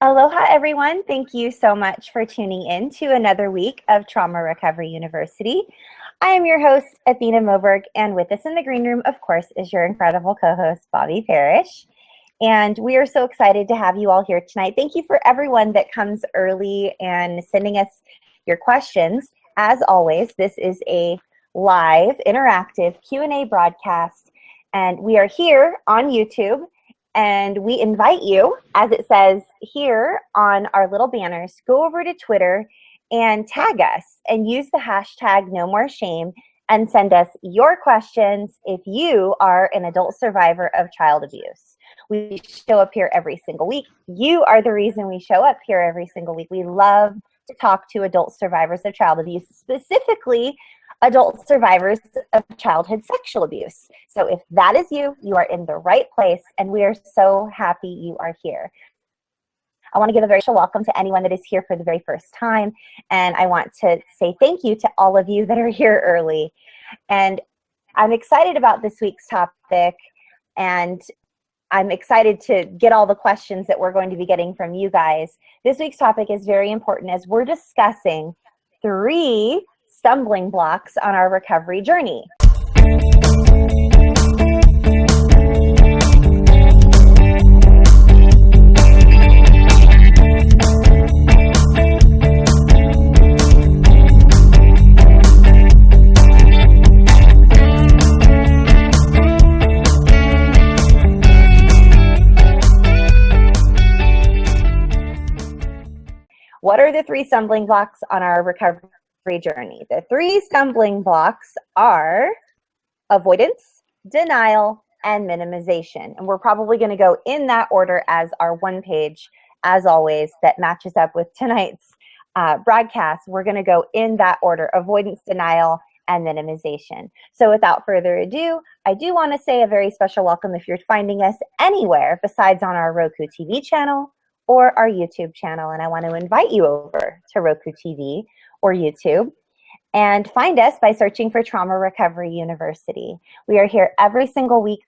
Aloha, everyone. Thank you so much for tuning in to another week of Trauma Recovery University. I am your host, Athena Moberg, and with us in the green room, of course, is your incredible co-host, Bobby Parrish. And we are so excited to have you all here tonight. Thank you for everyone that comes early and sending us your questions. As always, this is a live, interactive Q&A broadcast, and we are here on YouTube. And we invite you, as it says here on our little banners, go over to Twitter and tag us and use the hashtag #NoMoreShame and send us your questions if you are an adult survivor of child abuse. We show up here every single week. You are the reason we show up here every single week. We love to talk to adult survivors of child abuse, specifically adult survivors of childhood sexual abuse. So if that is you, you are in the right place, and we are so happy you are here. I want to give a very special welcome to anyone that is here for the very first time, and I want to say thank you to all of you that are here early. And I'm excited about this week's topic, and I'm excited to get all the questions that we're going to be getting from you guys. This week's topic is very important as we're discussing 3 stumbling blocks on our recovery journey. What are the 3 stumbling blocks on our recovery journey? The 3 stumbling blocks are avoidance, denial, and minimization. And we're probably going to go in that order as our one page, as always, that matches up with tonight's broadcast. We're going to go in that order: avoidance, denial, and minimization. So without further ado, I do want to say a very special welcome if you're finding us anywhere besides on our Roku TV channel or our YouTube channel. And I want to invite you over to Roku TV or YouTube and find us by searching for Trauma Recovery University. We are here every single week,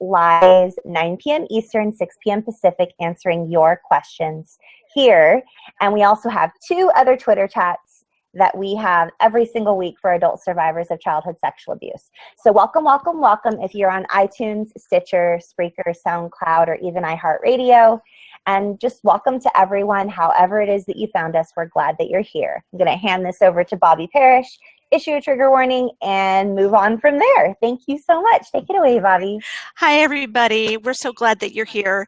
live 9 p.m. Eastern, 6 p.m. Pacific, answering your questions here. And we also have 2 other Twitter chats that we have every single week for adult survivors of childhood sexual abuse. So welcome, welcome, welcome if you're on iTunes, Stitcher, Spreaker, SoundCloud, or even iHeartRadio. And just welcome to everyone, however it is that you found us. We're glad that you're here. I'm going to hand this over to Bobby Parrish, issue a trigger warning, and move on from there. Thank you so much. Take it away, Bobby. Hi, everybody. We're so glad that you're here.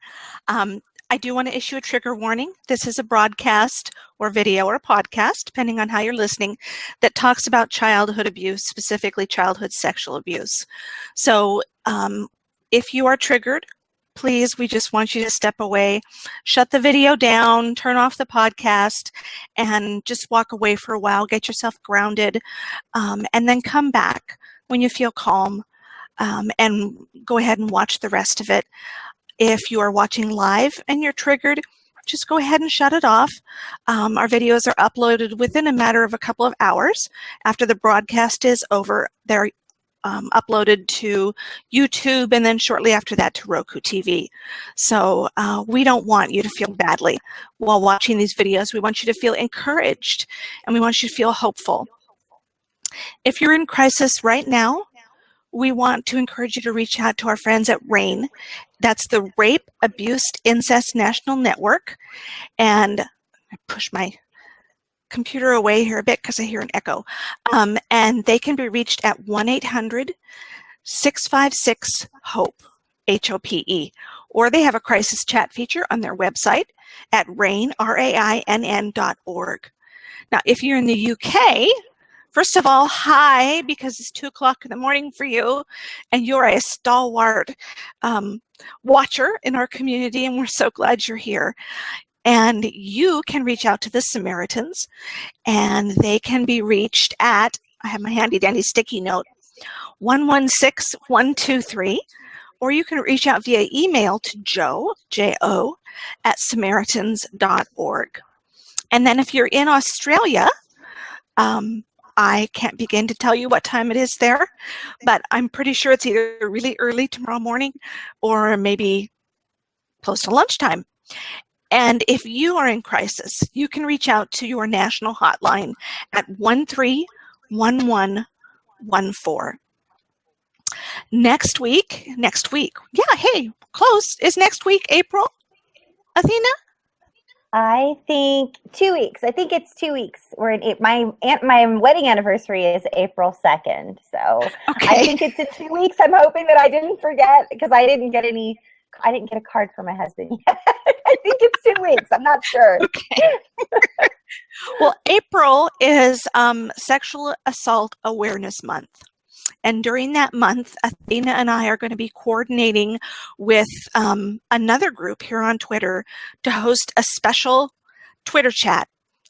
I do want to issue a trigger warning. This is a broadcast or video or podcast, depending on how you're listening, that talks about childhood abuse, specifically childhood sexual abuse. So if you are triggered, please, we just want you to step away, shut the video down, turn off the podcast, and just walk away for a while, get yourself grounded, and then come back when you feel calm, and go ahead and watch the rest of it. If you are watching live and you're triggered, just go ahead and shut it off. Our videos are uploaded within a matter of a couple of hours after the broadcast is over. They're uploaded to YouTube and then shortly after that to Roku TV. So we don't want you to feel badly while watching these videos. We want you to feel encouraged and we want you to feel hopeful. If you're in crisis right now, we want to encourage you to reach out to our friends at RAIN. That's the Rape, Abuse, Incest National Network. And I push my computer away here a bit because I hear an echo. And they can be reached at 1-800-656-HOPE, HOPE. Or they have a crisis chat feature on their website at rainn.org. Now, if you're in the UK, first of all, hi, because it's 2 o'clock in the morning for you, and you're a stalwart watcher in our community, and we're so glad you're here. And you can reach out to the Samaritans, and they can be reached at, I have my handy dandy sticky note, 116123, or you can reach out via email to Joe, J-O, at samaritans.org. And then if you're in Australia, I can't begin to tell you what time it is there, but I'm pretty sure it's either really early tomorrow morning or maybe close to lunchtime. And if you are in crisis, you can reach out to your national hotline at 131114. Next week, yeah, hey, close. Is next week April, Athena? I think 2 weeks. I think it's 2 weeks. My wedding anniversary is April 2nd. So I Okay. think it's in 2 weeks. I'm hoping that I didn't forget because I didn't get a card for my husband yet. I think it's 2 weeks. I'm not sure. Okay. Well, April is Sexual Assault Awareness Month. And during that month, Athena and I are going to be coordinating with another group here on Twitter to host a special Twitter chat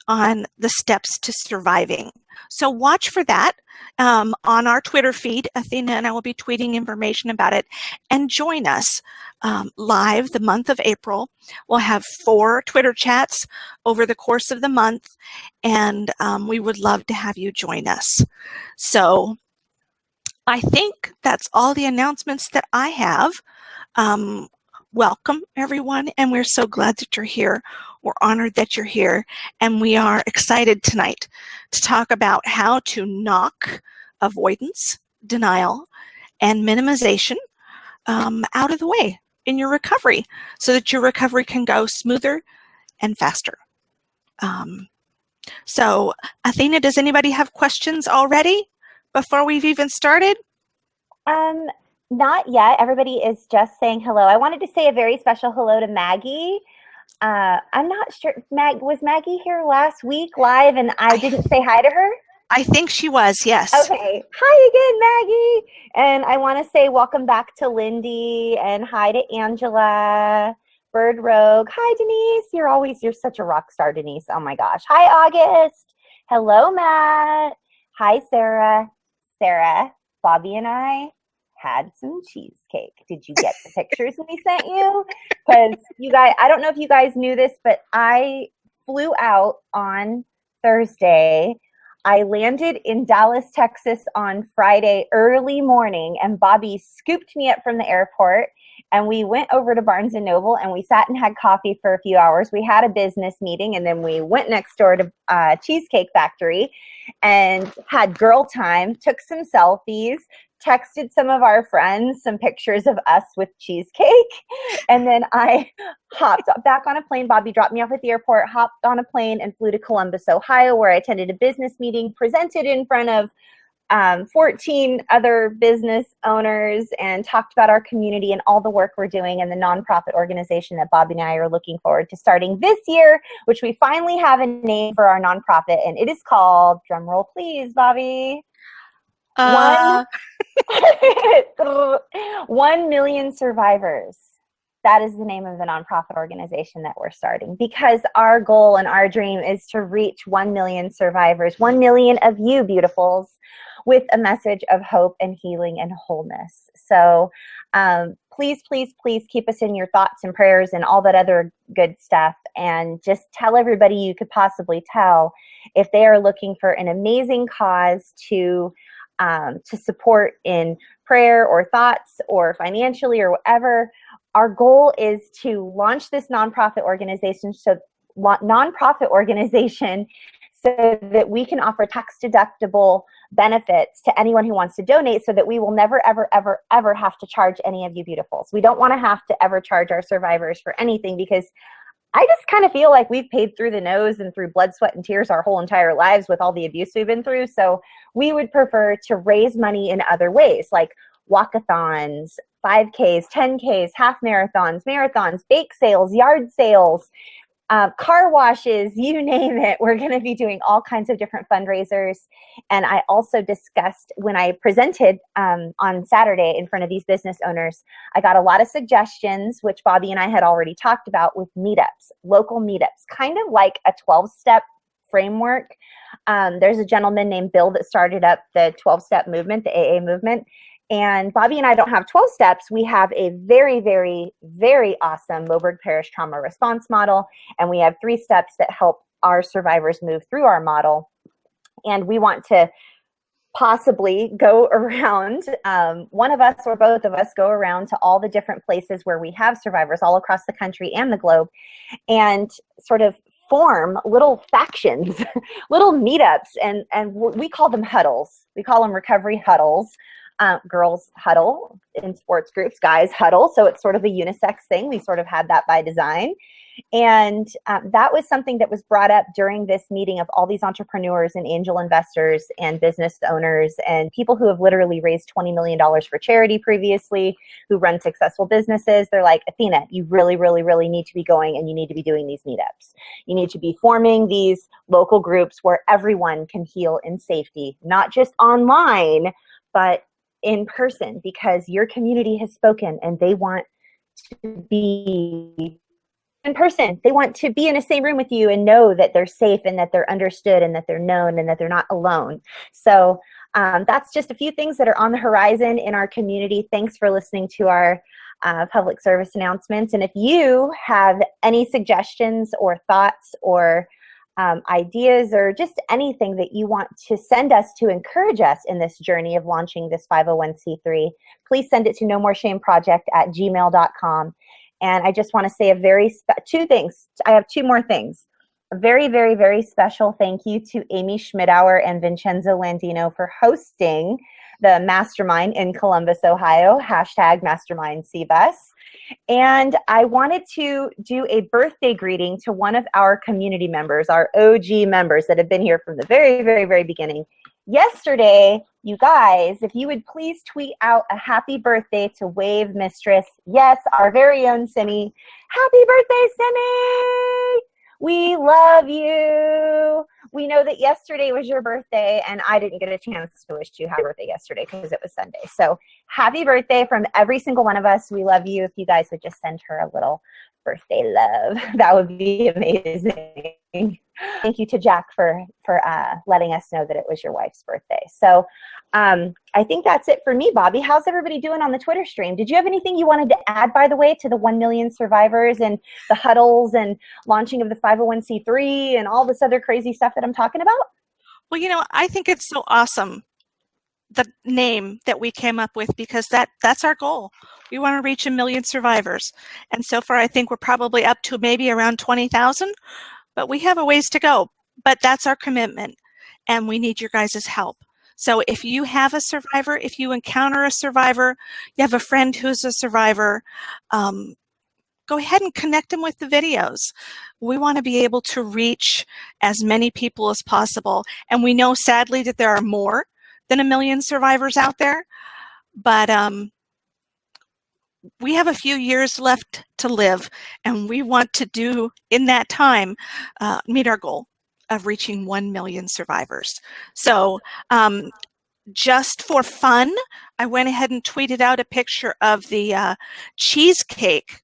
on the steps to surviving. So watch for that on our Twitter feed. Athena and I will be tweeting information about it. And join us live the month of April. We'll have 4 Twitter chats over the course of the month, and we would love to have you join us. So I think that's all the announcements that I have. Welcome, everyone, and we're so glad that you're here. We're honored that you're here, and we are excited tonight to talk about how to knock avoidance, denial, and minimization out of the way in your recovery so that your recovery can go smoother and faster. So, Athena, does anybody have questions already before we've even started? Not yet. Everybody is just saying hello. I wanted to say a very special hello to Maggie. I'm not sure. Was Maggie here last week live and I didn't say hi to her? I think she was, yes. Okay. Hi again, Maggie. And I want to say welcome back to Lindy and hi to Angela, Bird Rogue. Hi, Denise. You're such a rock star, Denise. Oh my gosh. Hi, August. Hello, Matt. Hi, Sarah. Bobby and I had some cheesecake. Did you get the pictures we sent you? Because you guys, I don't know if you guys knew this, but I flew out on Thursday. I landed in Dallas, Texas on Friday early morning, and Bobby scooped me up from the airport, and we went over to Barnes & Noble, and we sat and had coffee for a few hours. We had a business meeting, and then we went next door to Cheesecake Factory and had girl time, took some selfies, texted some of our friends some pictures of us with cheesecake, and then I hopped back on a plane. Bobby dropped me off at the airport, hopped on a plane, and flew to Columbus, Ohio, where I attended a business meeting, presented in front of 14 other business owners, and talked about our community and all the work we're doing and the nonprofit organization that Bobby and I are looking forward to starting this year, which we finally have a name for our nonprofit, and it is called, drumroll please, Bobby, 1 million survivors. That is the name of the nonprofit organization that we're starting, because our goal and our dream is to reach 1 million survivors, 1 million of you beautifuls, with a message of hope and healing and wholeness. So please, please, please keep us in your thoughts and prayers and all that other good stuff. And just tell everybody you could possibly tell if they are looking for an amazing cause to support in prayer or thoughts or financially or whatever. Our goal is to launch this nonprofit organization so that we can offer tax-deductible benefits to anyone who wants to donate, so that we will never, ever, ever, ever have to charge any of you beautifuls. We don't want to have to ever charge our survivors for anything, because I just kind of feel like we've paid through the nose and through blood, sweat, and tears our whole entire lives with all the abuse we've been through. So we would prefer to raise money in other ways, like walkathons, 5Ks, 10Ks, half marathons, bake sales, yard sales, car washes, you name it. We're going to be doing all kinds of different fundraisers. And I also discussed, when I presented on Saturday in front of these business owners, I got a lot of suggestions, which Bobby and I had already talked about, with meetups, local meetups, kind of like a 12-step framework. There's a gentleman named Bill that started up the 12-step movement, the AA movement. And Bobby and I don't have 12 steps. We have a very, very, very awesome Moberg Parish trauma response model. And we have 3 steps that help our survivors move through our model. And we want to possibly go around, one of us or both of us go around to all the different places where we have survivors all across the country and the globe, and sort of form little factions, little meetups, and we call them huddles. We call them recovery huddles. Girls huddle in sports groups, guys huddle. So it's sort of a unisex thing. We sort of had that by design. And that was something that was brought up during this meeting of all these entrepreneurs and angel investors and business owners and people who have literally raised $20 million for charity previously, who run successful businesses. They're like, Athena, you really, really, really need to be going, and you need to be doing these meetups. You need to be forming these local groups where everyone can heal in safety, not just online, but in person, because your community has spoken and they want to be in person. They want to be in the same room with you and know that they're safe and that they're understood and that they're known and that they're not alone. So that's just a few things that are on the horizon in our community. Thanks for listening to our public service announcements. And if you have any suggestions or thoughts or ideas or just anything that you want to send us to encourage us in this journey of launching this 501c3, please send it to nomoreshame.project@gmail.com. And I just want to say two things. I have two more things. A very, very, very special thank you to Amy Schmidauer and Vincenzo Landino for hosting the Mastermind in Columbus, Ohio, #MastermindCBus. And I wanted to do a birthday greeting to one of our community members, our OG members that have been here from the very, very, very beginning. Yesterday, you guys, if you would please tweet out a happy birthday to Wave Mistress. Yes, our very own Simi. Happy birthday, Simi! We love you. We know that yesterday was your birthday, and I didn't get a chance to wish you happy birthday yesterday because it was Sunday. So happy birthday from every single one of us. We love you. If you guys would just send her a little birthday love, that would be amazing. Thank you to Jack for letting us know that it was your wife's birthday. So I think that's it for me, Bobby. How's everybody doing on the Twitter stream? Did you have anything you wanted to add, by the way, to the 1 million survivors and the huddles and launching of the 501c3 and all this other crazy stuff that I'm talking about? Well, I think it's so awesome, the name that we came up with, because that's our goal. We want to reach 1 million survivors. And so far, I think we're probably up to maybe around 20,000, but we have a ways to go. But that's our commitment, and we need your guys' help. So if you have a survivor, if you encounter a survivor, you have a friend who's a survivor, go ahead and connect them with the videos. We want to be able to reach as many people as possible. And we know, sadly, that there are more than 1 million survivors out there, but we have a few years left to live, and we want to do, in that time, meet our goal of reaching 1 million survivors. So just for fun, I went ahead and tweeted out a picture of the cheesecake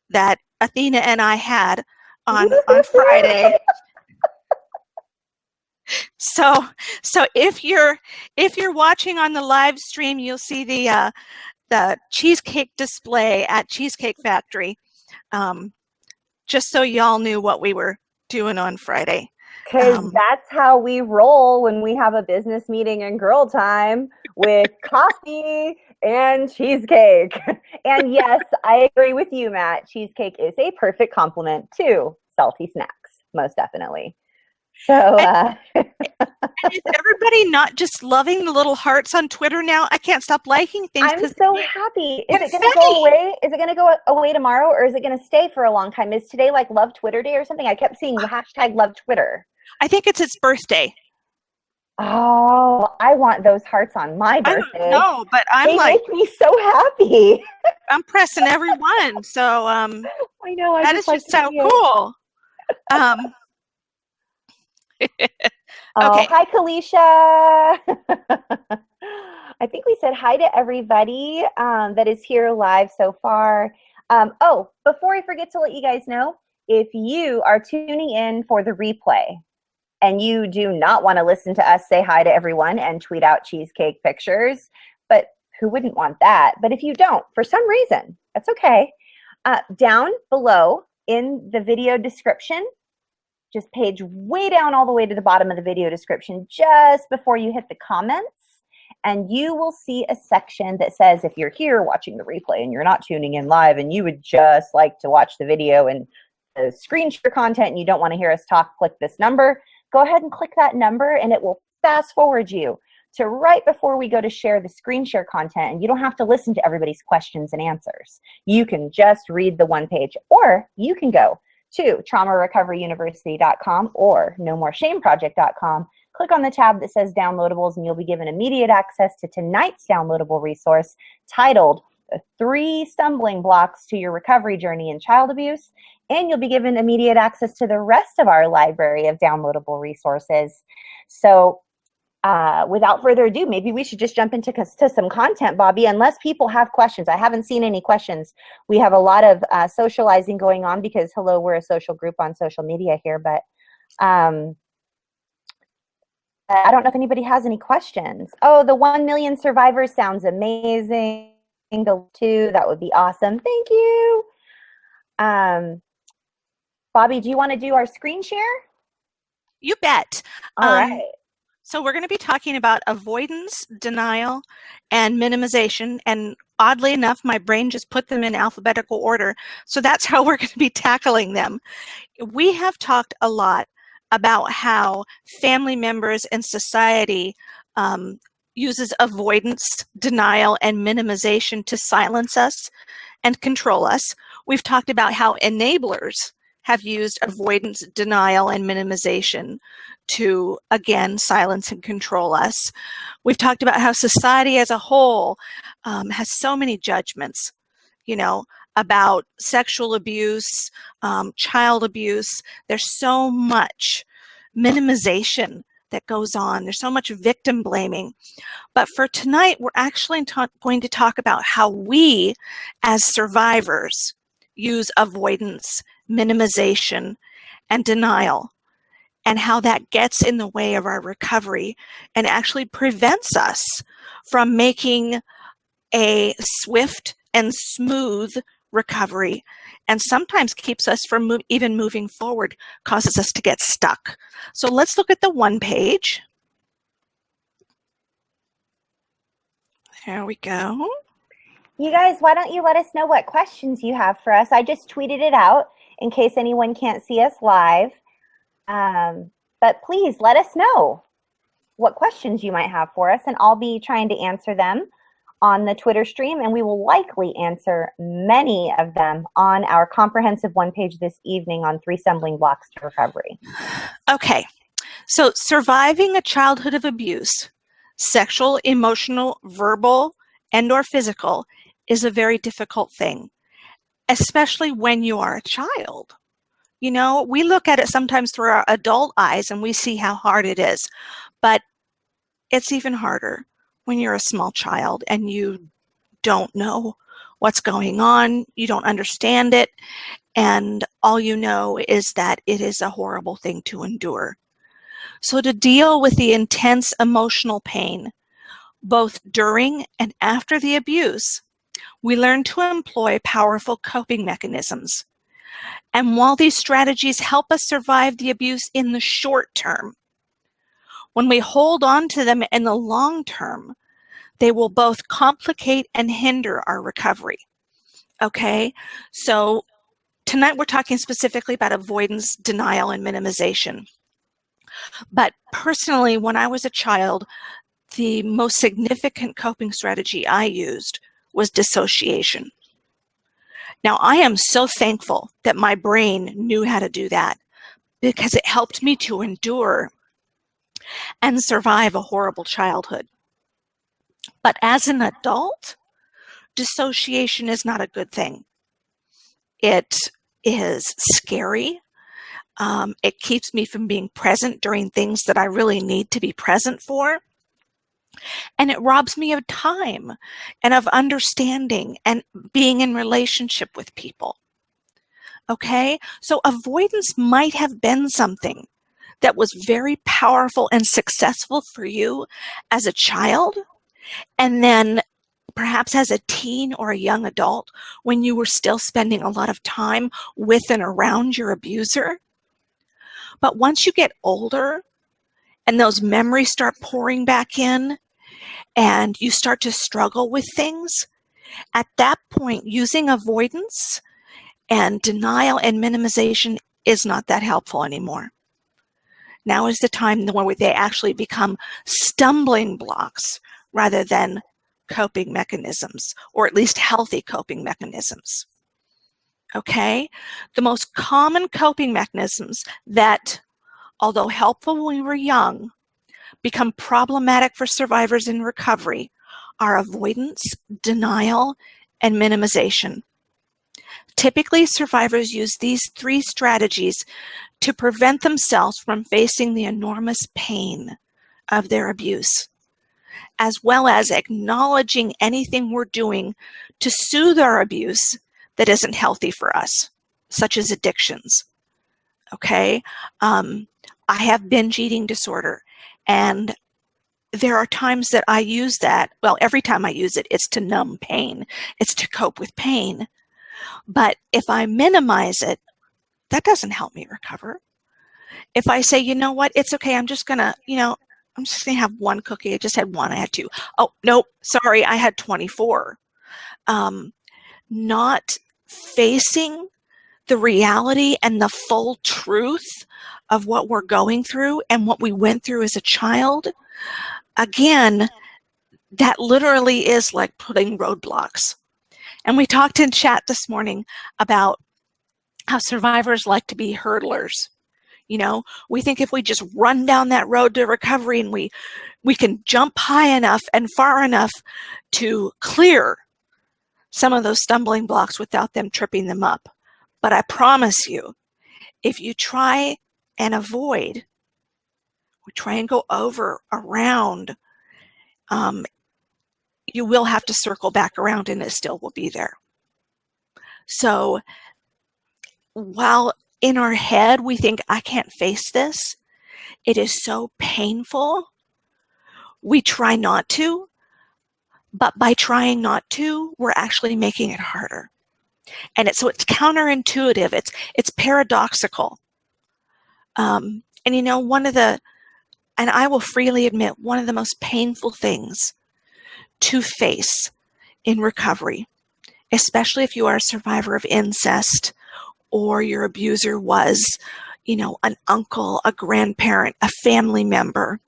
that Athena and I had on Friday. So if you're watching on the live stream, you'll see the cheesecake display at Cheesecake Factory. Just so y'all knew what we were doing on Friday. Because that's how we roll when we have a business meeting in girl time, with coffee and cheesecake. And yes, I agree with you, Matt. Cheesecake is a perfect complement to salty snacks, most definitely. So, and is everybody not just loving the little hearts on Twitter now? I can't stop liking things. I'm so happy. Is it going to go away? Is it going to go away tomorrow, or is it going to stay for a long time? Is today like Love Twitter Day or something? I kept seeing the hashtag Love Twitter. I think it's its birthday. Oh, I want those hearts on my birthday. No, but they make me so happy. I'm pressing every one. So I know. That is just so cool. Okay. Hi, Kalisha. I think we said hi to everybody that is here live so far. Before I forget to let you guys know, if you are tuning in for the replay and you do not want to listen to us say hi to everyone and tweet out cheesecake pictures, but who wouldn't want that? But if you don't, for some reason, that's okay. Down below in the video description, just page way down all the way to the bottom of the video description, just before you hit the comments, and you will see a section that says, if you're here watching the replay and you're not tuning in live and you would just like to watch the video and the screen share content and you don't want to hear us talk, click this number. Go ahead and click that number and it will fast forward you to right before we go to share the screen share content, and you don't have to listen to everybody's questions and answers. You can just read the one page, or you can go to traumarecoveryuniversity.com or nomoreshameproject.com. Click on the tab that says downloadables and you'll be given immediate access to tonight's downloadable resource titled 3 Stumbling Blocks to Your Recovery Journey in Child Abuse. And you'll be given immediate access to the rest of our library of downloadable resources. So without further ado, maybe we should just jump into some content, Bobby, unless people have questions. I haven't seen any questions. We have a lot of socializing going on because, hello, we're a social group on social media here, but I don't know if anybody has any questions. Oh, the 1 million survivors sounds amazing. Too, that would be awesome. Thank you. Bobby, do you want to do our screen share? You bet. All right. So we're going to be talking about avoidance, denial, and minimization. And oddly enough, my brain just put them in alphabetical order. So that's how we're going to be tackling them. We have talked a lot about how family members and society uses avoidance, denial, and minimization to silence us and control us. We've talked about how enablers have used avoidance, denial, and minimization to, again, silence and control us. We've talked about how society as a whole has so many judgments, about sexual abuse, child abuse. There's so much minimization that goes on. There's so much victim blaming. But for tonight, we're actually going to talk about how we, as survivors, use avoidance, minimization, and denial, and how that gets in the way of our recovery and actually prevents us from making a swift and smooth recovery, and sometimes keeps us from even moving forward, causes us to get stuck. So let's look at the one page. There we go. You guys, why don't you let us know what questions you have for us? I just tweeted it out in case anyone can't see us live. But please let us know what questions you might have for us, and I'll be trying to answer them on the Twitter stream, and we will likely answer many of them on our comprehensive one page this evening on 3 Stumbling Blocks to Recovery. Okay, so surviving a childhood of abuse, sexual, emotional, verbal, and or physical, is a very difficult thing, especially when you are a child. We look at it sometimes through our adult eyes and we see how hard it is, but it's even harder when you're a small child and you don't know what's going on, you don't understand it, and all you know is that it is a horrible thing to endure. So to deal with the intense emotional pain, both during and after the abuse, we learn to employ powerful coping mechanisms. And while these strategies help us survive the abuse in the short term, when we hold on to them in the long term, they will both complicate and hinder our recovery. Okay, so tonight we're talking specifically about avoidance, denial, and minimization. But personally, when I was a child, the most significant coping strategy I used was dissociation. Now, I am so thankful that my brain knew how to do that, because it helped me to endure and survive a horrible childhood. But as an adult, dissociation is not a good thing. It is scary. It keeps me from being present during things that I really need to be present for. And it robs me of time and of understanding and being in relationship with people. Okay? So avoidance might have been something that was very powerful and successful for you as a child, and then perhaps as a teen or a young adult when you were still spending a lot of time with and around your abuser. But once you get older and those memories start pouring back in, and you start to struggle with things, at that point, using avoidance and denial and minimization is not that helpful anymore. Now is the time where they actually become stumbling blocks rather than coping mechanisms, or at least healthy coping mechanisms. Okay? The most common coping mechanisms that, although helpful when we were young, become problematic for survivors in recovery are avoidance, denial, and minimization. Typically, survivors use these three strategies to prevent themselves from facing the enormous pain of their abuse, as well as acknowledging anything we're doing to soothe our abuse that isn't healthy for us, such as addictions. Okay? I have binge eating disorder, and there are times that I use that. Well, every time I use it, it's to numb pain. It's to cope with pain. But if I minimize it, that doesn't help me recover. If I say, you know what, it's okay, I'm just going to have one cookie. I just had one. I had two. Oh, nope, sorry, I had 24. Not facing the reality and the full truth of what we're going through and what we went through as a child, again, that literally is like putting roadblocks. And we talked in chat this morning about how survivors like to be hurdlers. You know, we think if we just run down that road to recovery and we can jump high enough and far enough to clear some of those stumbling blocks without them tripping them up. But I promise you, if you try and avoid, or try and go over, around, you will have to circle back around and it still will be there. So while in our head we think, I can't face this, it is so painful, we try not to, but by trying not to, we're actually making it harder. And it's counterintuitive, it's paradoxical. And and I will freely admit, one of the most painful things to face in recovery, especially if you are a survivor of incest or your abuser was, an uncle, a grandparent, a family member,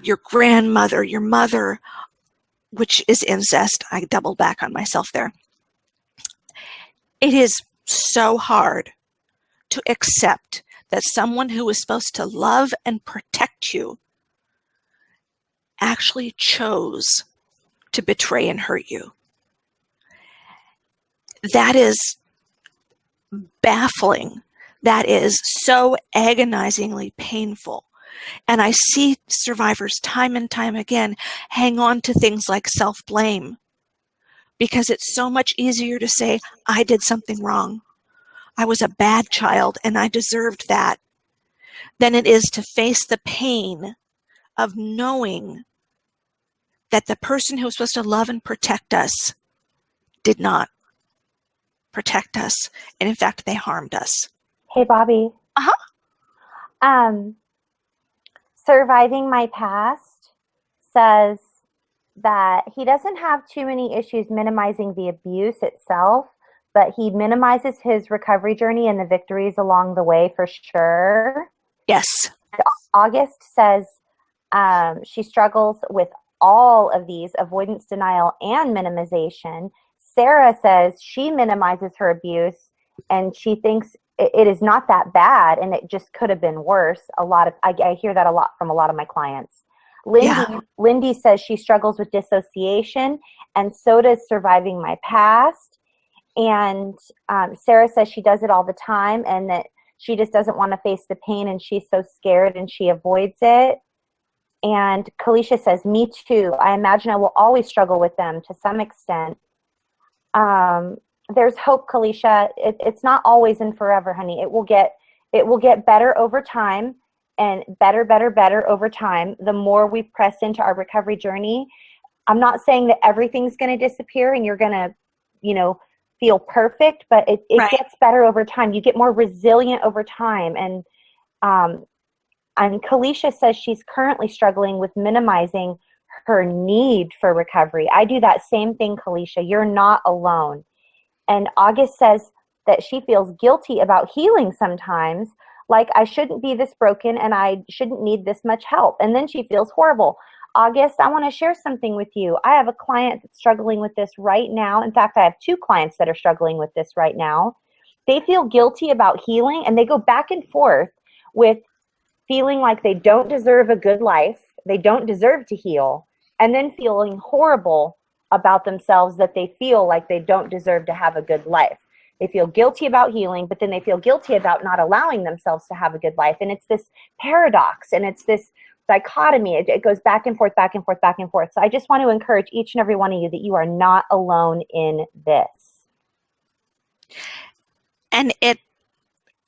your grandmother, your mother, which is incest. I doubled back on myself there. It is so hard to accept that someone who was supposed to love and protect you actually chose to betray and hurt you. That is baffling. That is so agonizingly painful. And I see survivors time and time again hang on to things like self-blame, because it's so much easier to say, I did something wrong. I was a bad child and I deserved that, than it is to face the pain of knowing that the person who was supposed to love and protect us did not protect us. And in fact, they harmed us. Hey, Bobby. Surviving My Past says that he doesn't have too many issues minimizing the abuse itself, but he minimizes his recovery journey and the victories along the way for sure. Yes. August says she struggles with all of these: avoidance, denial, and minimization. Sarah says she minimizes her abuse and she thinks it is not that bad and it just could have been worse. I hear that a lot from a lot of my clients. Lindy says she struggles with dissociation, and so does Surviving My Past. And Sarah says she does it all the time and that she just doesn't want to face the pain and she's so scared and she avoids it. And Kalisha says, me too. I imagine I will always struggle with them to some extent. There's hope, Kalisha. It's not always and forever, honey. It will get better over time, and better over time. The more we press into our recovery journey, I'm not saying that everything's going to disappear and you're going to, feel perfect, but it right. Gets better over time. You get more resilient over time. And Kalisha says she's currently struggling with minimizing her need for recovery. I do that same thing, Kalisha. You're not alone. And August says that she feels guilty about healing sometimes, like I shouldn't be this broken and I shouldn't need this much help. And then she feels horrible. August, I want to share something with you. I have a client that's struggling with this right now. In fact, I have two clients that are struggling with this right now. They feel guilty about healing, and they go back and forth with feeling like they don't deserve a good life, they don't deserve to heal, and then feeling horrible about themselves that they feel like they don't deserve to have a good life. They feel guilty about healing, but then they feel guilty about not allowing themselves to have a good life. And it's this paradox, and it's this dichotomy. It goes back and forth, back and forth, back and forth. So I just want to encourage each and every one of you that you are not alone in this. And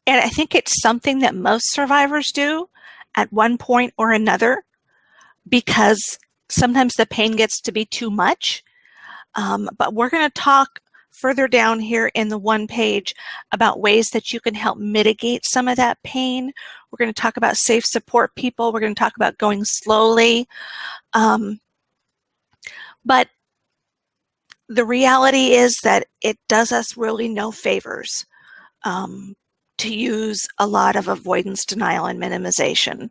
I think it's something that most survivors do at one point or another, because sometimes the pain gets to be too much. But we're going to talk further down here in the one page about ways that you can help mitigate some of that pain. We're going to talk about safe support people. We're going to talk about going slowly. But the reality is that it does us really no favors to use a lot of avoidance, denial, and minimization.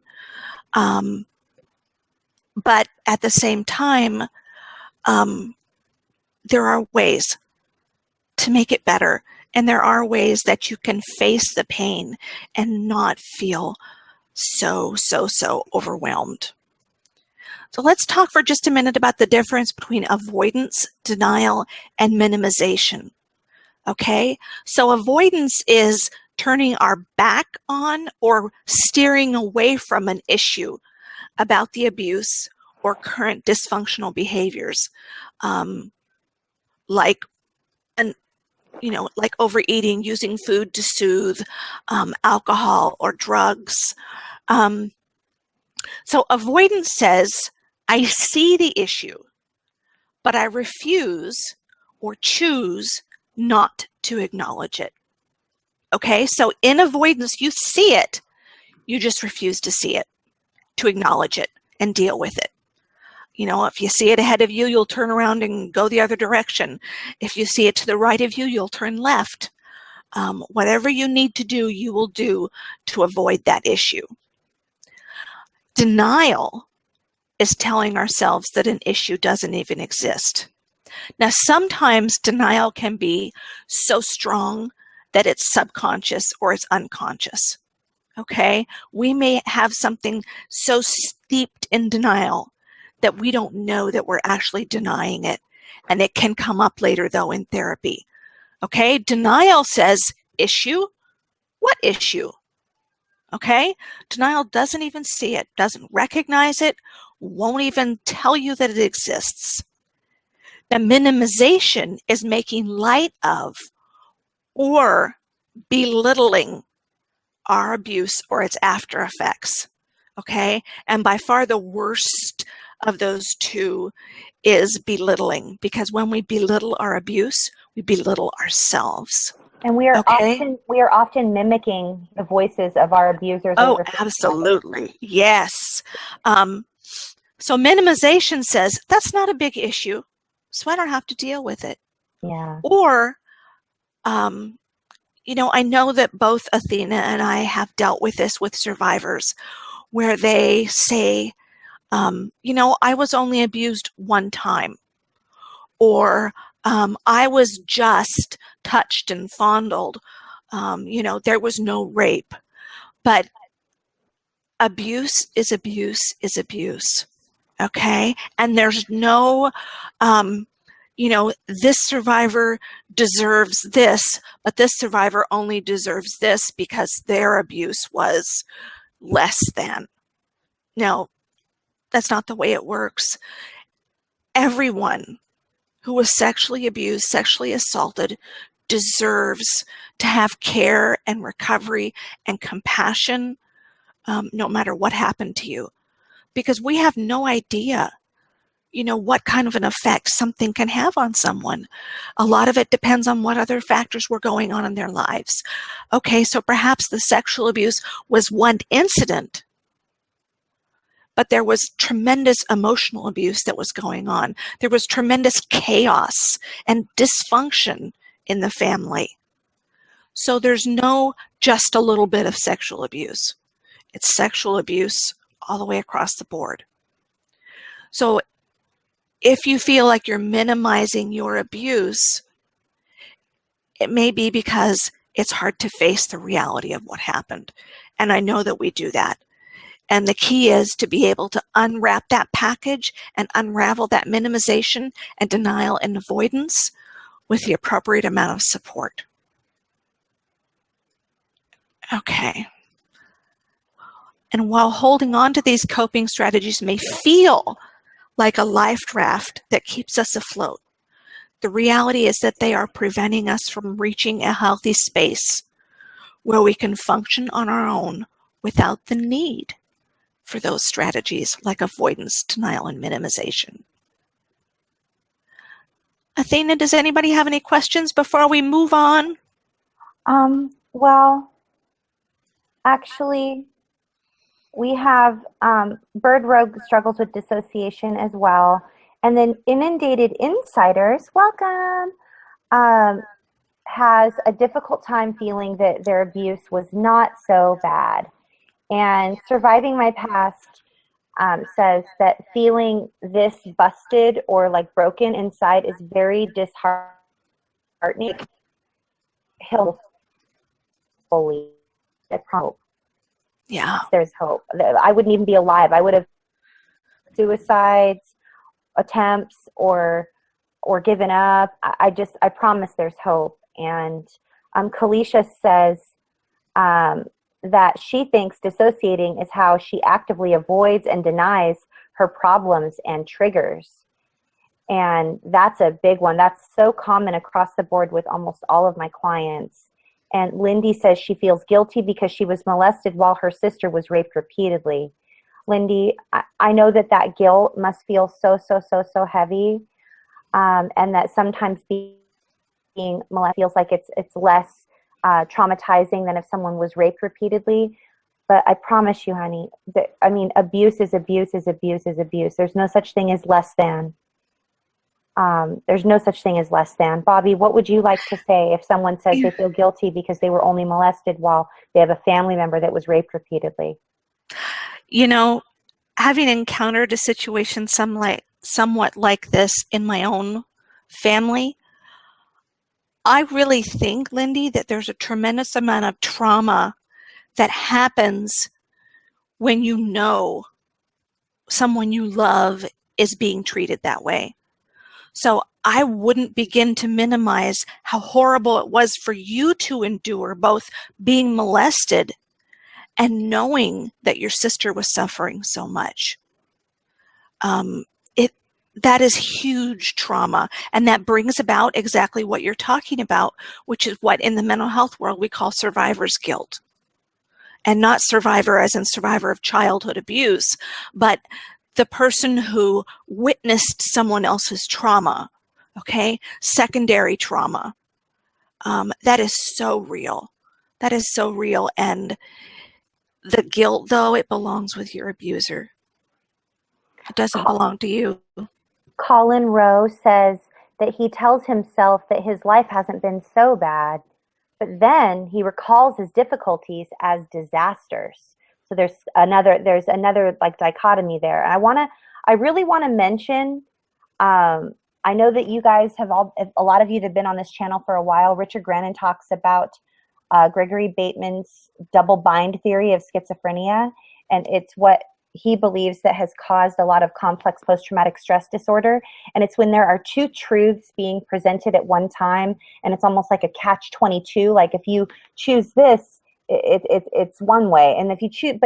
But at the same time, there are ways to make it better. And there are ways that you can face the pain and not feel so overwhelmed. So let's talk for just a minute about the difference between avoidance, denial, and minimization. Okay, so avoidance is turning our back on or steering away from an issue about the abuse or current dysfunctional behaviors, like overeating, using food to soothe, alcohol or drugs. So avoidance says, I see the issue, but I refuse or choose not to acknowledge it. Okay, so in avoidance, you see it, you just refuse to see it, to acknowledge it and deal with it. You know, if you see it ahead of you, you'll turn around and go the other direction. If you see it to the right of you, you'll turn left. Whatever you need to do, you will do to avoid that issue. Denial is telling ourselves that an issue doesn't even exist. Now, sometimes denial can be so strong that it's subconscious or it's unconscious. Okay? We may have something so steeped in denial that we don't know that we're actually denying it. And it can come up later, though, in therapy. Okay? Denial says, issue? What issue? Okay? Denial doesn't even see it, doesn't recognize it, won't even tell you that it exists. Now, minimization is making light of or belittling our abuse or its after effects. Okay? And by far the worst of those two is belittling, because when we belittle our abuse, we belittle ourselves. And we are often mimicking the voices of our abusers. Oh, absolutely. Yes. So minimization says, that's not a big issue, so I don't have to deal with it. Yeah. Or, I know that both Athena and I have dealt with this with survivors, where they say, I was only abused one time, or I was just touched and fondled. There was no rape. But abuse is abuse is abuse. Okay? And there's no, this survivor deserves this, but this survivor only deserves this because their abuse was less than. No, that's not the way it works. Everyone who was sexually abused, sexually assaulted, deserves to have care and recovery and compassion, no matter what happened to you. Because we have no idea, what kind of an effect something can have on someone. A lot of it depends on what other factors were going on in their lives. Okay, so perhaps the sexual abuse was one incident, but there was tremendous emotional abuse that was going on. There was tremendous chaos and dysfunction in the family. So there's no just a little bit of sexual abuse. It's sexual abuse all the way across the board. So if you feel like you're minimizing your abuse, it may be because it's hard to face the reality of what happened. And I know that we do that. And the key is to be able to unwrap that package and unravel that minimization and denial and avoidance with the appropriate amount of support. Okay. And while holding on to these coping strategies may feel like a life raft that keeps us afloat, the reality is that they are preventing us from reaching a healthy space where we can function on our own without the need for those strategies like avoidance, denial, and minimization. Athena, does anybody have any questions before we move on? Well, actually, we have Bird Rogue struggles with dissociation as well. And then Inundated Insiders, welcome, has a difficult time feeling that their abuse was not so bad. And Surviving My Past says that feeling this busted or like broken inside is very disheartening. He'll fully hope. Yeah. There's hope. I wouldn't even be alive. I would have suicides, attempts, or given up. I promise there's hope. And Kalisha says that she thinks dissociating is how she actively avoids and denies her problems and triggers. And that's a big one. That's so common across the board with almost all of my clients. And Lindy says she feels guilty because she was molested while her sister was raped repeatedly. Lindy, I know that guilt must feel so heavy, and that sometimes being molested feels like it's less traumatizing than if someone was raped repeatedly. But I promise you, honey, abuse is abuse is abuse is abuse. There's no such thing as less than. There's no such thing as less than. Bobby, what would you like to say if someone says they feel guilty because they were only molested while they have a family member that was raped repeatedly? You know, having encountered a situation somewhat like this in my own family, I really think, Lindy, that there's a tremendous amount of trauma that happens when you know someone you love is being treated that way. So I wouldn't begin to minimize how horrible it was for you to endure both being molested and knowing that your sister was suffering so much. That is huge trauma, and that brings about exactly what you're talking about, which is what in the mental health world we call survivor's guilt. And not survivor as in survivor of childhood abuse, but the person who witnessed someone else's trauma, okay? Secondary trauma. That is so real. That is so real. And the guilt, though, it belongs with your abuser. It doesn't belong to you. Colin Rowe says that he tells himself that his life hasn't been so bad, but then he recalls his difficulties as disasters. So there's another like dichotomy there. And I really want to mention, I know that you guys a lot of you that have been on this channel for a while, Richard Grannon talks about Gregory Bateman's double bind theory of schizophrenia, and it's what he believes that has caused a lot of complex post-traumatic stress disorder. And it's when there are two truths being presented at one time, and it's almost like a catch-22. Like if you choose this, it's one way, and if you choose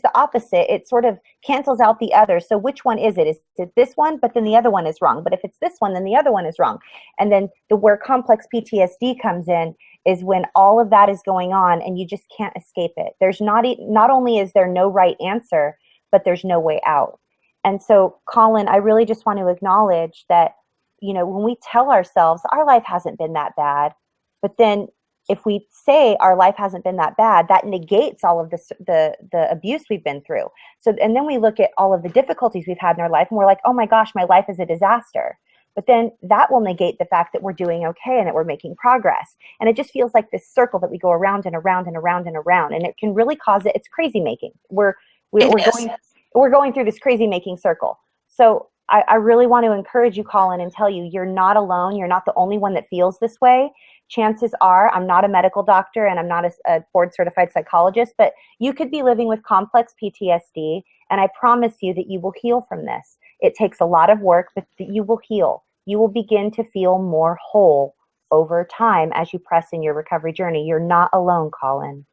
the opposite, it sort of cancels out the other. So which one is it? Is it this one, but then the other one is wrong? But if it's this one, then the other one is wrong. And then where complex PTSD comes in is when all of that is going on and you just can't escape it. There's not only is there no right answer, but there's no way out. And so, Colin, I really just want to acknowledge that, when we tell ourselves our life hasn't been that bad, but then if we say our life hasn't been that bad, that negates all of the abuse we've been through. So, and then we look at all of the difficulties we've had in our life and we're like, oh my gosh, my life is a disaster. But then that will negate the fact that we're doing okay and that we're making progress. And it just feels like this circle that we go around and around and around and around. And it can really cause it's crazy making. We're going through this crazy making circle. So I really want to encourage you, Colin, and tell you, you're not alone. You're not the only one that feels this way. Chances are, I'm not a medical doctor and I'm not a board certified psychologist, but you could be living with complex PTSD, and I promise you that you will heal from this. It takes a lot of work, but you will heal. You will begin to feel more whole over time as you press in your recovery journey. You're not alone, Colin.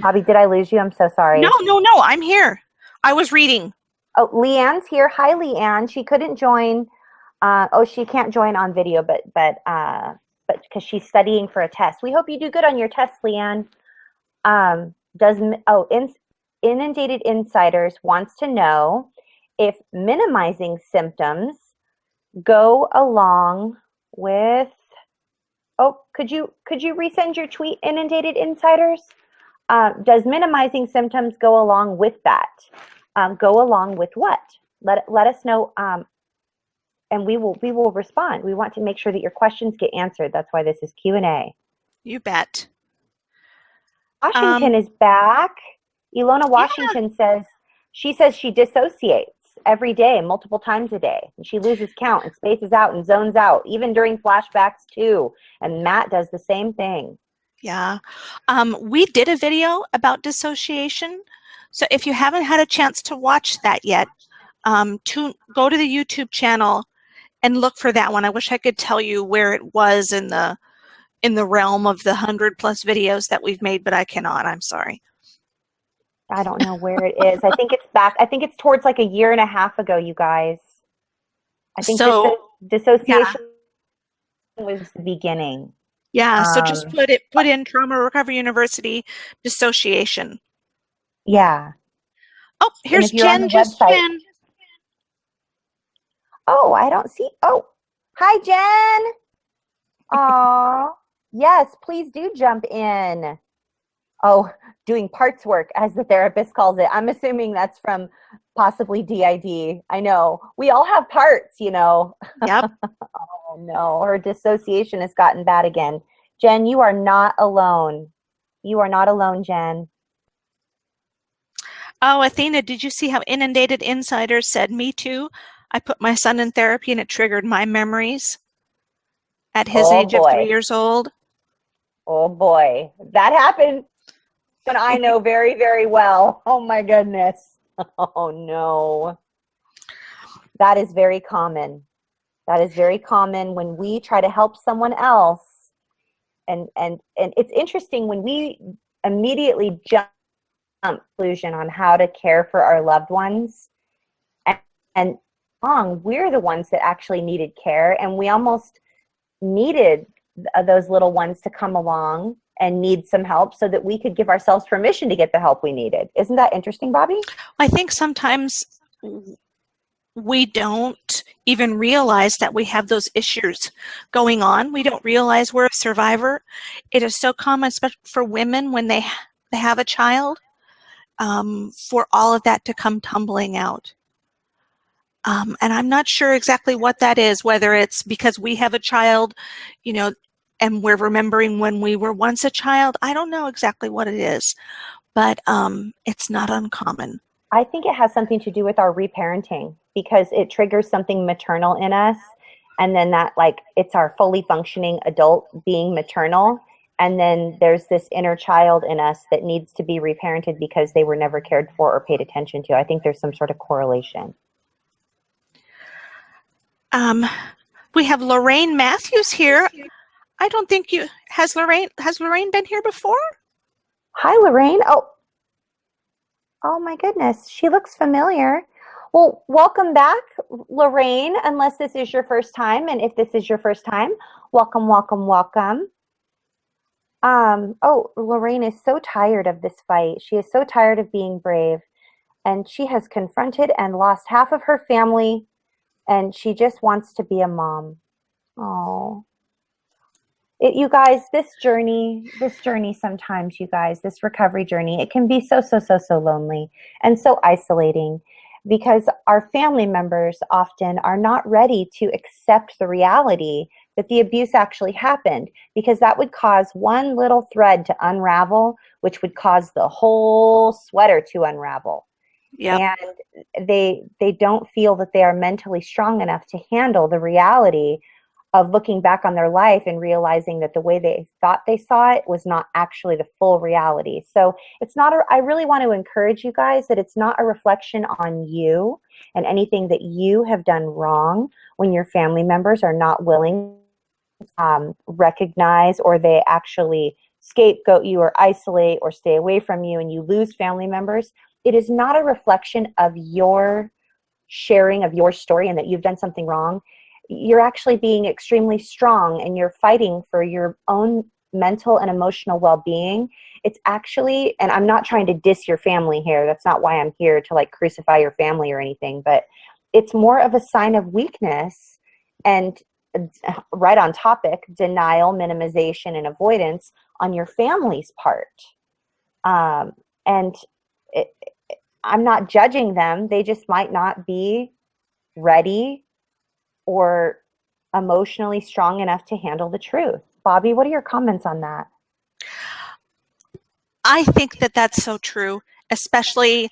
Bobby, did I lose you? I'm so sorry. No, I'm here. I was reading. Oh, Leanne's here. Hi, Leanne. She couldn't join. She can't join on video, but because she's studying for a test. We hope you do good on your test, Leanne. Inundated Insiders wants to know if minimizing symptoms go along with. Oh, could you resend your tweet, Inundated Insiders? Does minimizing symptoms go along with that? Go along with what? Let us know, and we will respond. We want to make sure that your questions get answered. That's why this is Q&A. You bet. Washington is back. Ilona Washington says she dissociates every day, multiple times a day. And she loses count and spaces out and zones out, even during flashbacks too. And Matt does the same thing. Yeah. We did a video about dissociation. So if you haven't had a chance to watch that yet, go to the YouTube channel and look for that one. I wish I could tell you where it was in the realm of the 100+ videos that we've made, but I cannot. I'm sorry. I don't know where it is. I think it's back. I think it's towards like a year and a half ago, you guys. I think dissociation was the beginning. Yeah, so just put in Trauma Recovery University dissociation. Yeah. Oh, here's Jen. Jen. Oh, I don't see. Oh, hi, Jen. Aw, yes, please do jump in. Oh, doing parts work, as the therapist calls it. I'm assuming that's from possibly DID. I know. We all have parts, you know. Yep. Oh, no. Her dissociation has gotten bad again. Jen, you are not alone. You are not alone, Jen. Oh, Athena, did you see how Inundated Insiders said, me too? I put my son in therapy and it triggered my memories at his age of 3 years old. Oh, boy. That happened. And I know very, very well. Oh, my goodness. Oh, no. That is very common. That is very common when we try to help someone else. And it's interesting when we immediately jump conclusion on how to care for our loved ones. And we're the ones that actually needed care. And we almost needed those little ones to come along and need some help so that we could give ourselves permission to get the help we needed. Isn't that interesting, Bobby? I think sometimes we don't even realize that we have those issues going on. We don't realize we're a survivor. It is so common, especially for women when they have a child, for all of that to come tumbling out. And I'm not sure exactly what that is, whether it's because we have a child, you know, and we're remembering when we were once a child. I don't know exactly what it is, but it's not uncommon. I think it has something to do with our reparenting, because it triggers something maternal in us. And then that, like, it's our fully functioning adult being maternal. And then there's this inner child in us that needs to be reparented because they were never cared for or paid attention to. I think there's some sort of correlation. We have Lorraine Matthews here. I don't think has Lorraine been here before? Hi, Lorraine. Oh my goodness. She looks familiar. Well, welcome back, Lorraine, unless this is your first time. And if this is your first time, welcome, welcome, welcome. Lorraine is so tired of this fight. She is so tired of being brave. And she has confronted and lost half of her family. And she just wants to be a mom. Oh. You guys, this journey sometimes, you guys, this recovery journey, it can be so lonely and so isolating because our family members often are not ready to accept the reality that the abuse actually happened, because that would cause one little thread to unravel, which would cause the whole sweater to unravel. Yep. And they don't feel that they are mentally strong enough to handle the reality of looking back on their life and realizing that the way they thought they saw it was not actually the full reality. So it's not, I really want to encourage you guys that it's not a reflection on you and anything that you have done wrong when your family members are not willing to recognize, or they actually scapegoat you or isolate or stay away from you and you lose family members. It is not a reflection of your sharing of your story and that you've done something wrong. You're actually being extremely strong and you're fighting for your own mental and emotional well-being. It's actually, and I'm not trying to diss your family here. That's not why I'm here to like crucify your family or anything, but it's more of a sign of weakness and right on topic, denial, minimization, and avoidance on your family's part. And it, I'm not judging them. They just might not be ready or emotionally strong enough to handle the truth. Bobby, what are your comments on that? I think that that's so true, especially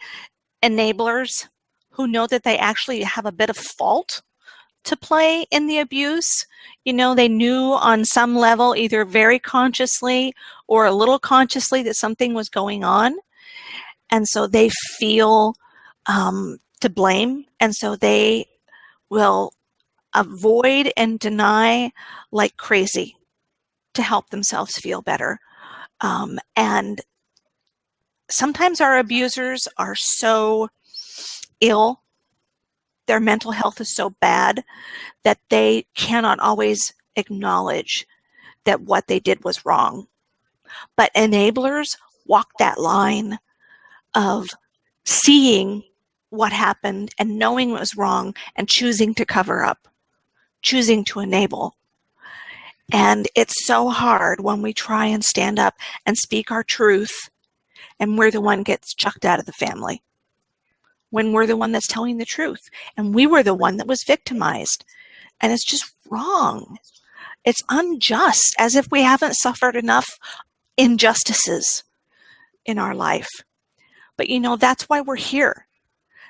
enablers who know that they actually have a bit of fault to play in the abuse. You know, they knew on some level, either very consciously or a little consciously, that something was going on. And so they feel to blame. And so they will avoid and deny like crazy to help themselves feel better. And sometimes our abusers are so ill, their mental health is so bad that they cannot always acknowledge that what they did was wrong. But enablers walk that line of seeing what happened and knowing what was wrong and choosing to cover up, choosing to enable. And it's so hard when we try and stand up and speak our truth and we're the one gets chucked out of the family, when we're the one that's telling the truth and we were the one that was victimized. And it's just wrong. It's unjust, as if we haven't suffered enough injustices in our life. But you know, that's why we're here.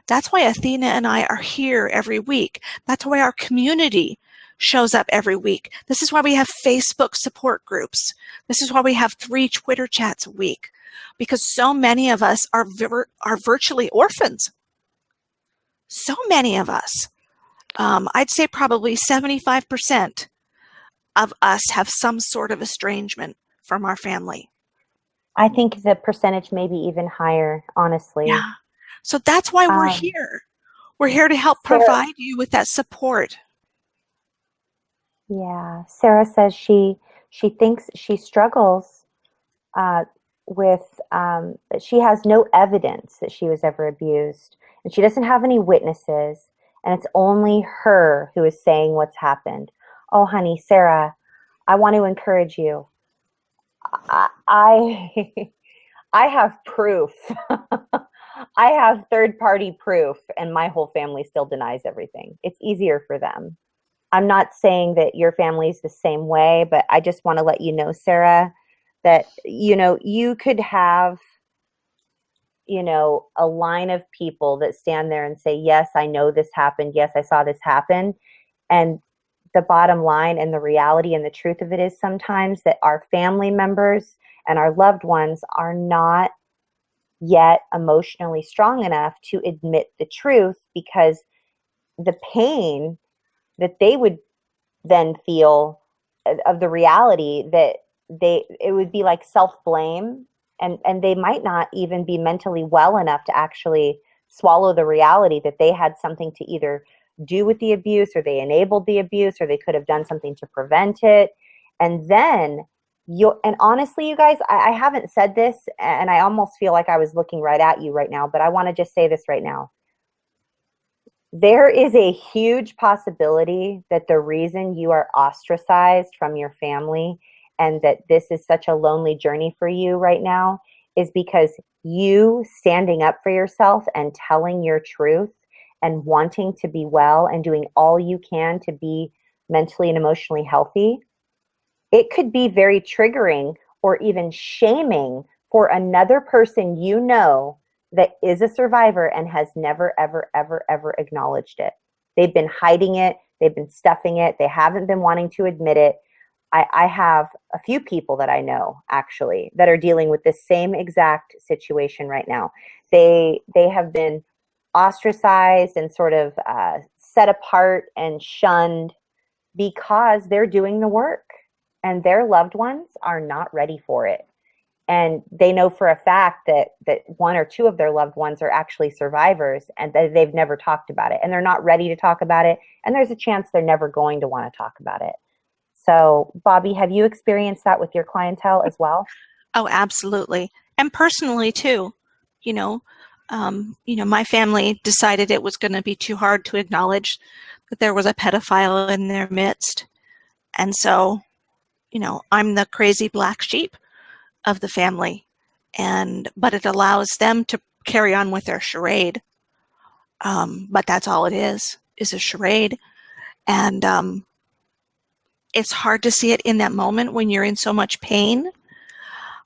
That's why Athena and I are here every week. That's why our community shows up every week. This is why we have Facebook support groups. This is why we have 3 Twitter chats a week, because so many of us are virtually orphans. So many of us. I'd say probably 75% of us have some sort of estrangement from our family. I think the percentage may be even higher, honestly. Yeah. So that's why we're here. We're here to help provide you with that support. Yeah. Sarah says she thinks she struggles with that she has no evidence that she was ever abused, and she doesn't have any witnesses, and it's only her who is saying what's happened. Oh, honey, Sarah, I want to encourage you. I I have proof. I have third-party proof, and my whole family still denies everything. It's easier for them. I'm not saying that your family's the same way, but I just want to let you know, Sarah, that, you know, you could have, you know, a line of people that stand there and say, yes, I know this happened. Yes, I saw this happen. And the bottom line and the reality and the truth of it is sometimes that our family members and our loved ones are not yet emotionally strong enough to admit the truth, because the pain that they would then feel of the reality, that it would be like self-blame, and they might not even be mentally well enough to actually swallow the reality that they had something to either do with the abuse, or they enabled the abuse, or they could have done something to prevent it. And then and honestly, you guys, I haven't said this, and I almost feel like I was looking right at you right now, but I want to just say this right now. There is a huge possibility that the reason you are ostracized from your family and that this is such a lonely journey for you right now is because you standing up for yourself and telling your truth and wanting to be well and doing all you can to be mentally and emotionally healthy, it could be very triggering or even shaming for another person you know that is a survivor and has never, ever, ever, ever acknowledged it. They've been hiding it, they've been stuffing it, they haven't been wanting to admit it. I have a few people that I know actually that are dealing with the same exact situation right now. They have been ostracized and sort of set apart and shunned because they're doing the work and their loved ones are not ready for it. And they know for a fact that one or two of their loved ones are actually survivors and that they've never talked about it and they're not ready to talk about it. And there's a chance they're never going to want to talk about it. So, Bobby, have you experienced that with your clientele as well? Oh, absolutely. And personally too, my family decided it was going to be too hard to acknowledge that there was a pedophile in their midst. And so, I'm the crazy black sheep of the family. But it allows them to carry on with their charade. But that's all it is a charade. And it's hard to see it in that moment when you're in so much pain.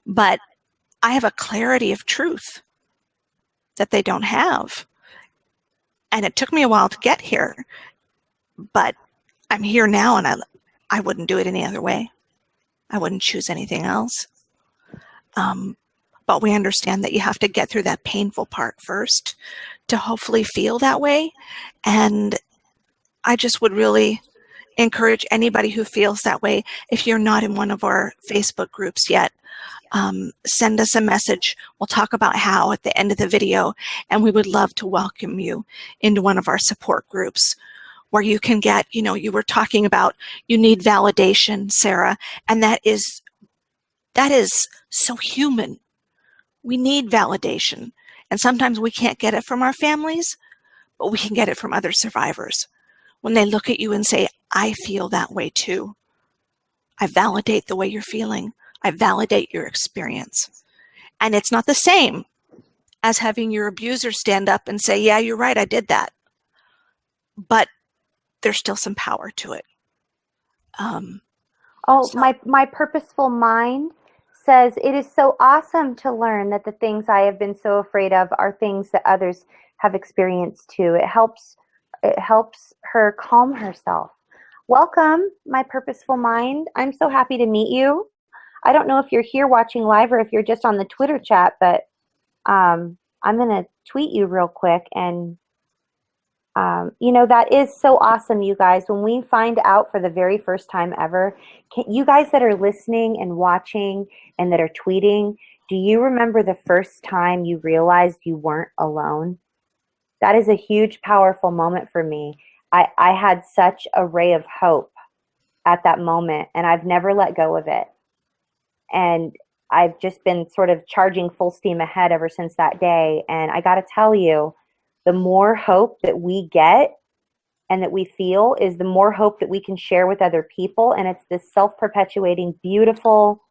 But I have a clarity of truth that they don't have. And it took me a while to get here, but I'm here now, and I wouldn't do it any other way. I wouldn't choose anything else. But we understand that you have to get through that painful part first to hopefully feel that way. And I just would really encourage anybody who feels that way, if you're not in one of our Facebook groups yet, send us a message. We'll talk about how at the end of the video, and we would love to welcome you into one of our support groups where you can get, you were talking about you need validation, Sarah, and that is so human. We need validation, and sometimes we can't get it from our families, but we can get it from other survivors. When they look at you and say, I feel that way too. I validate the way you're feeling. I validate your experience. And it's not the same as having your abuser stand up and say, yeah, you're right, I did that. But there's still some power to it. My purposeful mind says it is so awesome to learn that the things I have been so afraid of are things that others have experienced too. It helps her calm herself. Welcome, my purposeful mind. I'm so happy to meet you. I don't know if you're here watching live or if you're just on the Twitter chat, but I'm going to tweet you real quick. And, that is so awesome, you guys. When we find out for the very first time ever, you guys that are listening and watching and that are tweeting, do you remember the first time you realized you weren't alone? That is a huge, powerful moment for me. I had such a ray of hope at that moment, and I've never let go of it. And I've just been sort of charging full steam ahead ever since that day. And I got to tell you, the more hope that we get and that we feel is the more hope that we can share with other people. And it's this self-perpetuating, beautiful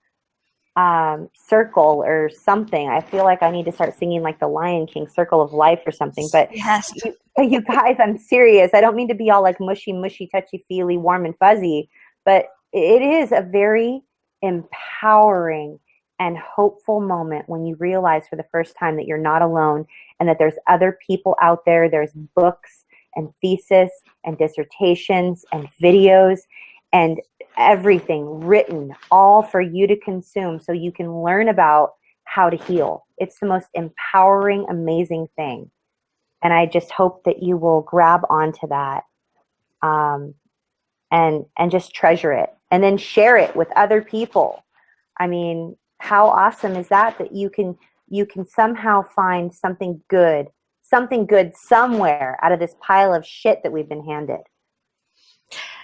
circle or something. I feel like I need to start singing like the Lion King, Circle of Life or something. But yes, you guys, I'm serious. I don't mean to be all like mushy, touchy-feely, warm and fuzzy, but it is a very empowering and hopeful moment when you realize for the first time that you're not alone and that there's other people out there. There's books and thesis and dissertations and videos and everything written all for you to consume so you can learn about how to heal. It's the most empowering, amazing thing. And I just hope that you will grab onto that and just treasure it and then share it with other people. I mean, how awesome is that you can somehow find something good somewhere out of this pile of shit that we've been handed.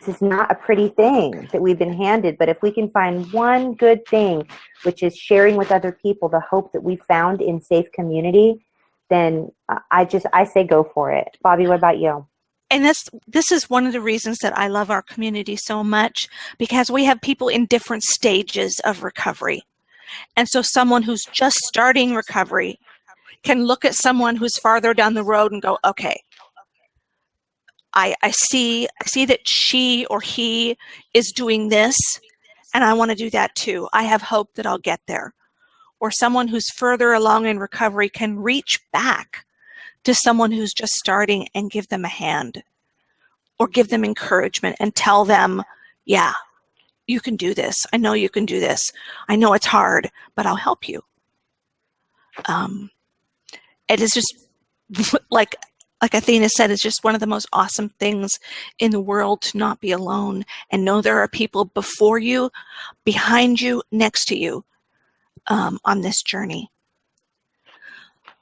This is not a pretty thing that we've been handed, but if we can find one good thing, which is sharing with other people the hope that we found in safe community, then I say go for it. Bobby, what about you? And this is one of the reasons that I love our community so much, because we have people in different stages of recovery. And so someone who's just starting recovery can look at someone who's farther down the road and go, okay, I see that she or he is doing this, and I want to do that too. I have hope that I'll get there. Or someone who's further along in recovery can reach back to someone who's just starting and give them a hand, or give them encouragement and tell them, yeah, you can do this. I know you can do this. I know it's hard, but I'll help you. It is just like Athena said, it's just one of the most awesome things in the world to not be alone and know there are people before you, behind you, next to you on this journey.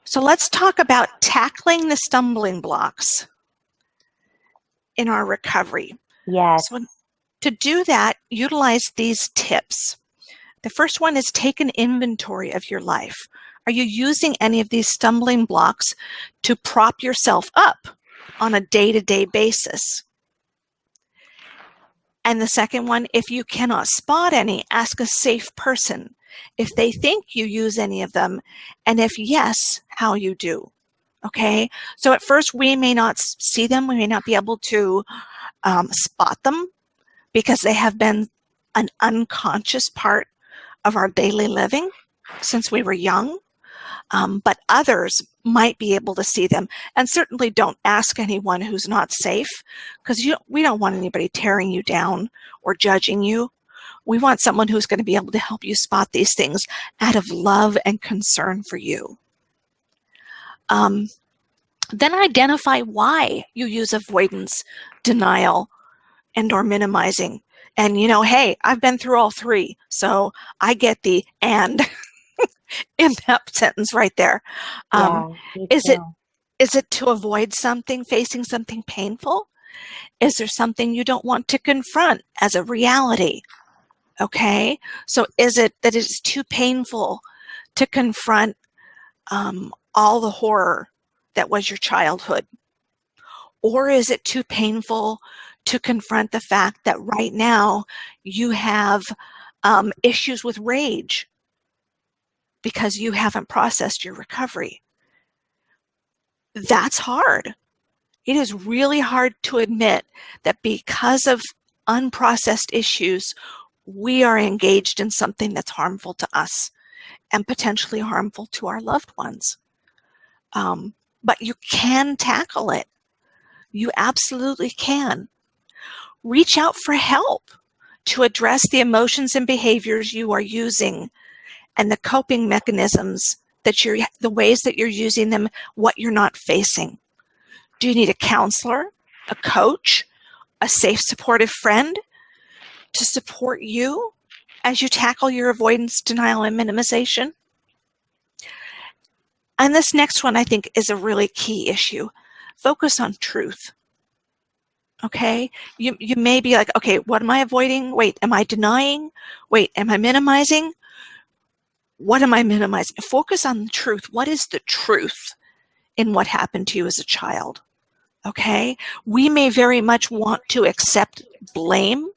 So let's talk about tackling the stumbling blocks in our recovery. Yes. So to do that, utilize these tips. The first one is take an inventory of your life. Are you using any of these stumbling blocks to prop yourself up on a day-to-day basis? And the second one, if you cannot spot any, ask a safe person if they think you use any of them, and if yes, how you do. Okay? So at first we may not see them, we may not be able to spot them because they have been an unconscious part of our daily living since we were young. But others might be able to see them. And certainly don't ask anyone who's not safe, because we don't want anybody tearing you down or judging you. We want someone who's going to be able to help you spot these things out of love and concern for you. Then identify why you use avoidance, denial, and or minimizing. And hey, I've been through all three, so I get the and in that sentence right there. Is it to avoid something, facing something painful? Is there something you don't want to confront as a reality? Okay, so is it that it's too painful to confront all the horror that was your childhood? Or is it too painful to confront the fact that right now you have issues with rage because you haven't processed your recovery? That's hard. It is really hard to admit that because of unprocessed issues, we are engaged in something that's harmful to us and potentially harmful to our loved ones. But you can tackle it. You absolutely can. Reach out for help to address the emotions and behaviors you are using and the coping mechanisms the ways that you're using them, what you're not facing. Do you need a counselor, a coach, a safe, supportive friend to support you as you tackle your avoidance, denial, and minimization? And this next one, I think, is a really key issue. Focus on truth. Okay? You may be like, okay, what am I avoiding? Wait, am I denying? Wait, am I minimizing? What am I minimizing? Focus on the truth. What is the truth in what happened to you as a child? Okay? We may very much want to accept blame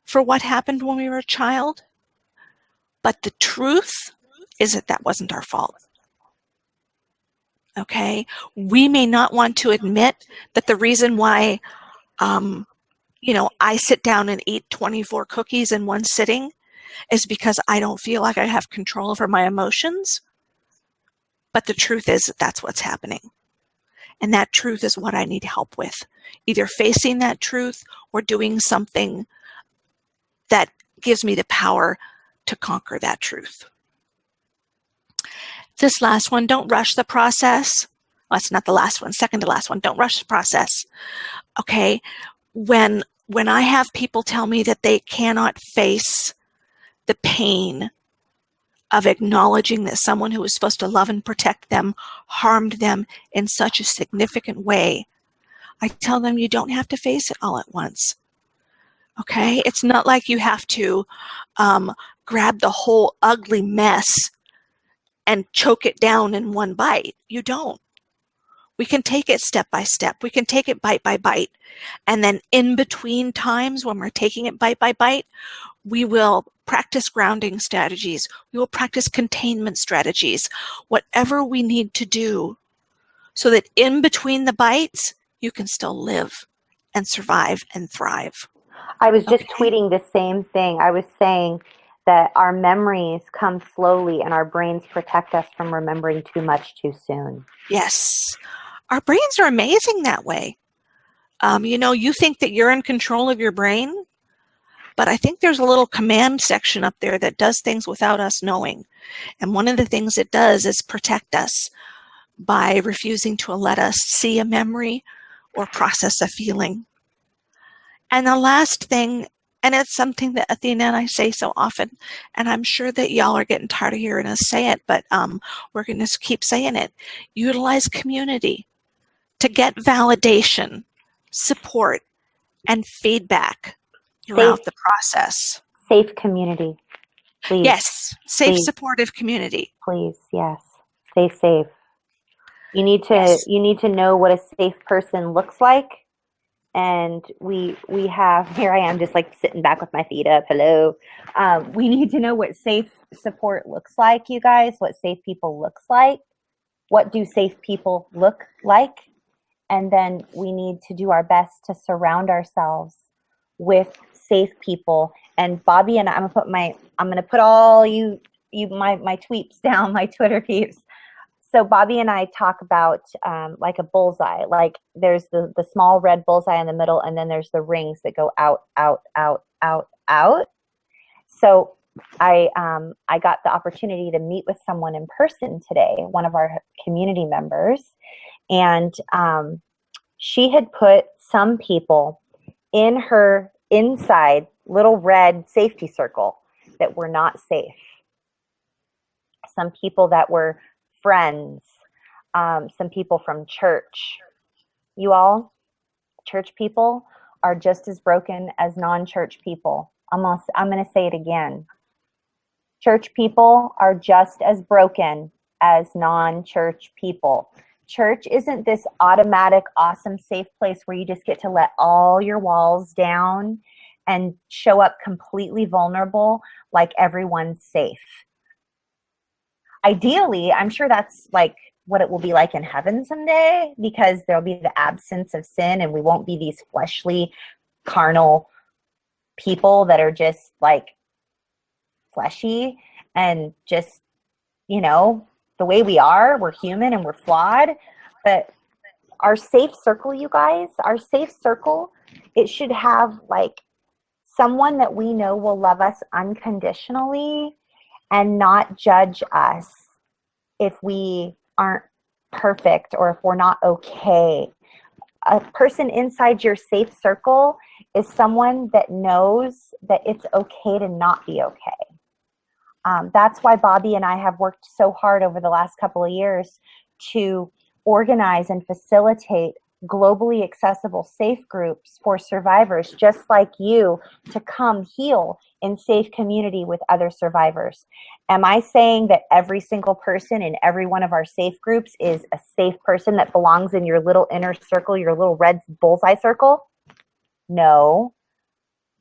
for what happened when we were a child, but the truth is that wasn't our fault. Okay? We may not want to admit that the reason why, I sit down and eat 24 cookies in one sitting is because I don't feel like I have control over my emotions. But the truth is that's what's happening. And that truth is what I need help with. Either facing that truth or doing something that gives me the power to conquer that truth. This last one, don't rush the process. Well, that's not the last one, second to last one. Don't rush the process. Okay? When I have people tell me that they cannot face the pain of acknowledging that someone who was supposed to love and protect them harmed them in such a significant way, I tell them you don't have to face it all at once. Okay? It's not like you have to grab the whole ugly mess and choke it down in one bite. You don't. We can take it step by step. We can take it bite by bite. And then in between times when we're taking it bite by bite, we will practice grounding strategies. We will practice containment strategies, whatever we need to do so that in between the bites, you can still live and survive and thrive. I was just tweeting the same thing. I was saying that our memories come slowly and our brains protect us from remembering too much too soon. Yes. Our brains are amazing that way. You think that you're in control of your brain, but I think there's a little command section up there that does things without us knowing. And one of the things it does is protect us by refusing to let us see a memory or process a feeling. And the last thing, and it's something that Athena and I say so often, and I'm sure that y'all are getting tired of hearing us say it, but we're going to keep saying it. Utilize community to get validation, support, and feedback throughout the process. Safe community, please. Yes, safe, please. Supportive community. Please, yes. Stay safe. You need to know what a safe person looks like. And we have, here I am just like sitting back with my feet up. Hello. We need to know what safe support looks like, you guys, what safe people looks like. What do safe people look like? And then we need to do our best to surround ourselves with safe people. And Bobby and I'm gonna put all my tweets down, my Twitter peeps. So Bobby and I talk about like a bullseye. Like there's the small red bullseye in the middle, and then there's the rings that go out, out, out, out, out. So I got the opportunity to meet with someone in person today, one of our community members, and she had put some people in her inside little red safety circle that were not safe. Some people that were friends, some people from church. You all, church people are just as broken as non-church people. I'm going to say it again. Church people are just as broken as non-church people. Church isn't this automatic, awesome, safe place where you just get to let all your walls down and show up completely vulnerable like everyone's safe. Ideally, I'm sure that's like what it will be like in heaven someday, because there'll be the absence of sin and we won't be these fleshly, carnal people that are just like fleshy and just, the way we are, we're human and we're flawed. But our safe circle, you guys, our safe circle, it should have like someone that we know will love us unconditionally and not judge us if we aren't perfect or if we're not okay. A person inside your safe circle is someone that knows that it's okay to not be okay. That's why Bobby and I have worked so hard over the last couple of years to organize and facilitate globally accessible safe groups for survivors just like you to come heal in safe community with other survivors. Am I saying that every single person in every one of our safe groups is a safe person that belongs in your little inner circle, your little red bullseye circle? No.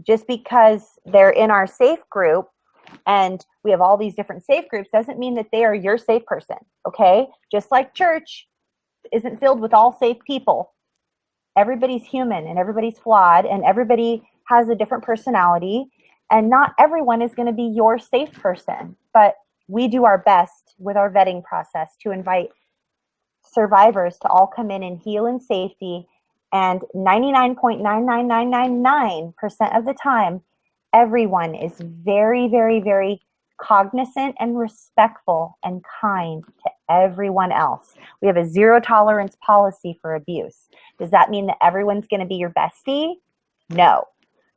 Just because they're in our safe group and we have all these different safe groups doesn't mean that they are your safe person, okay? Just like church isn't filled with all safe people. Everybody's human and everybody's flawed and everybody has a different personality, and not everyone is going to be your safe person. But we do our best with our vetting process to invite survivors to all come in and heal in safety, and 99.99999% of the time, everyone is very, very, very cognizant and respectful and kind to everyone else. We have a zero tolerance policy for abuse. Does that mean that everyone's going to be your bestie? No.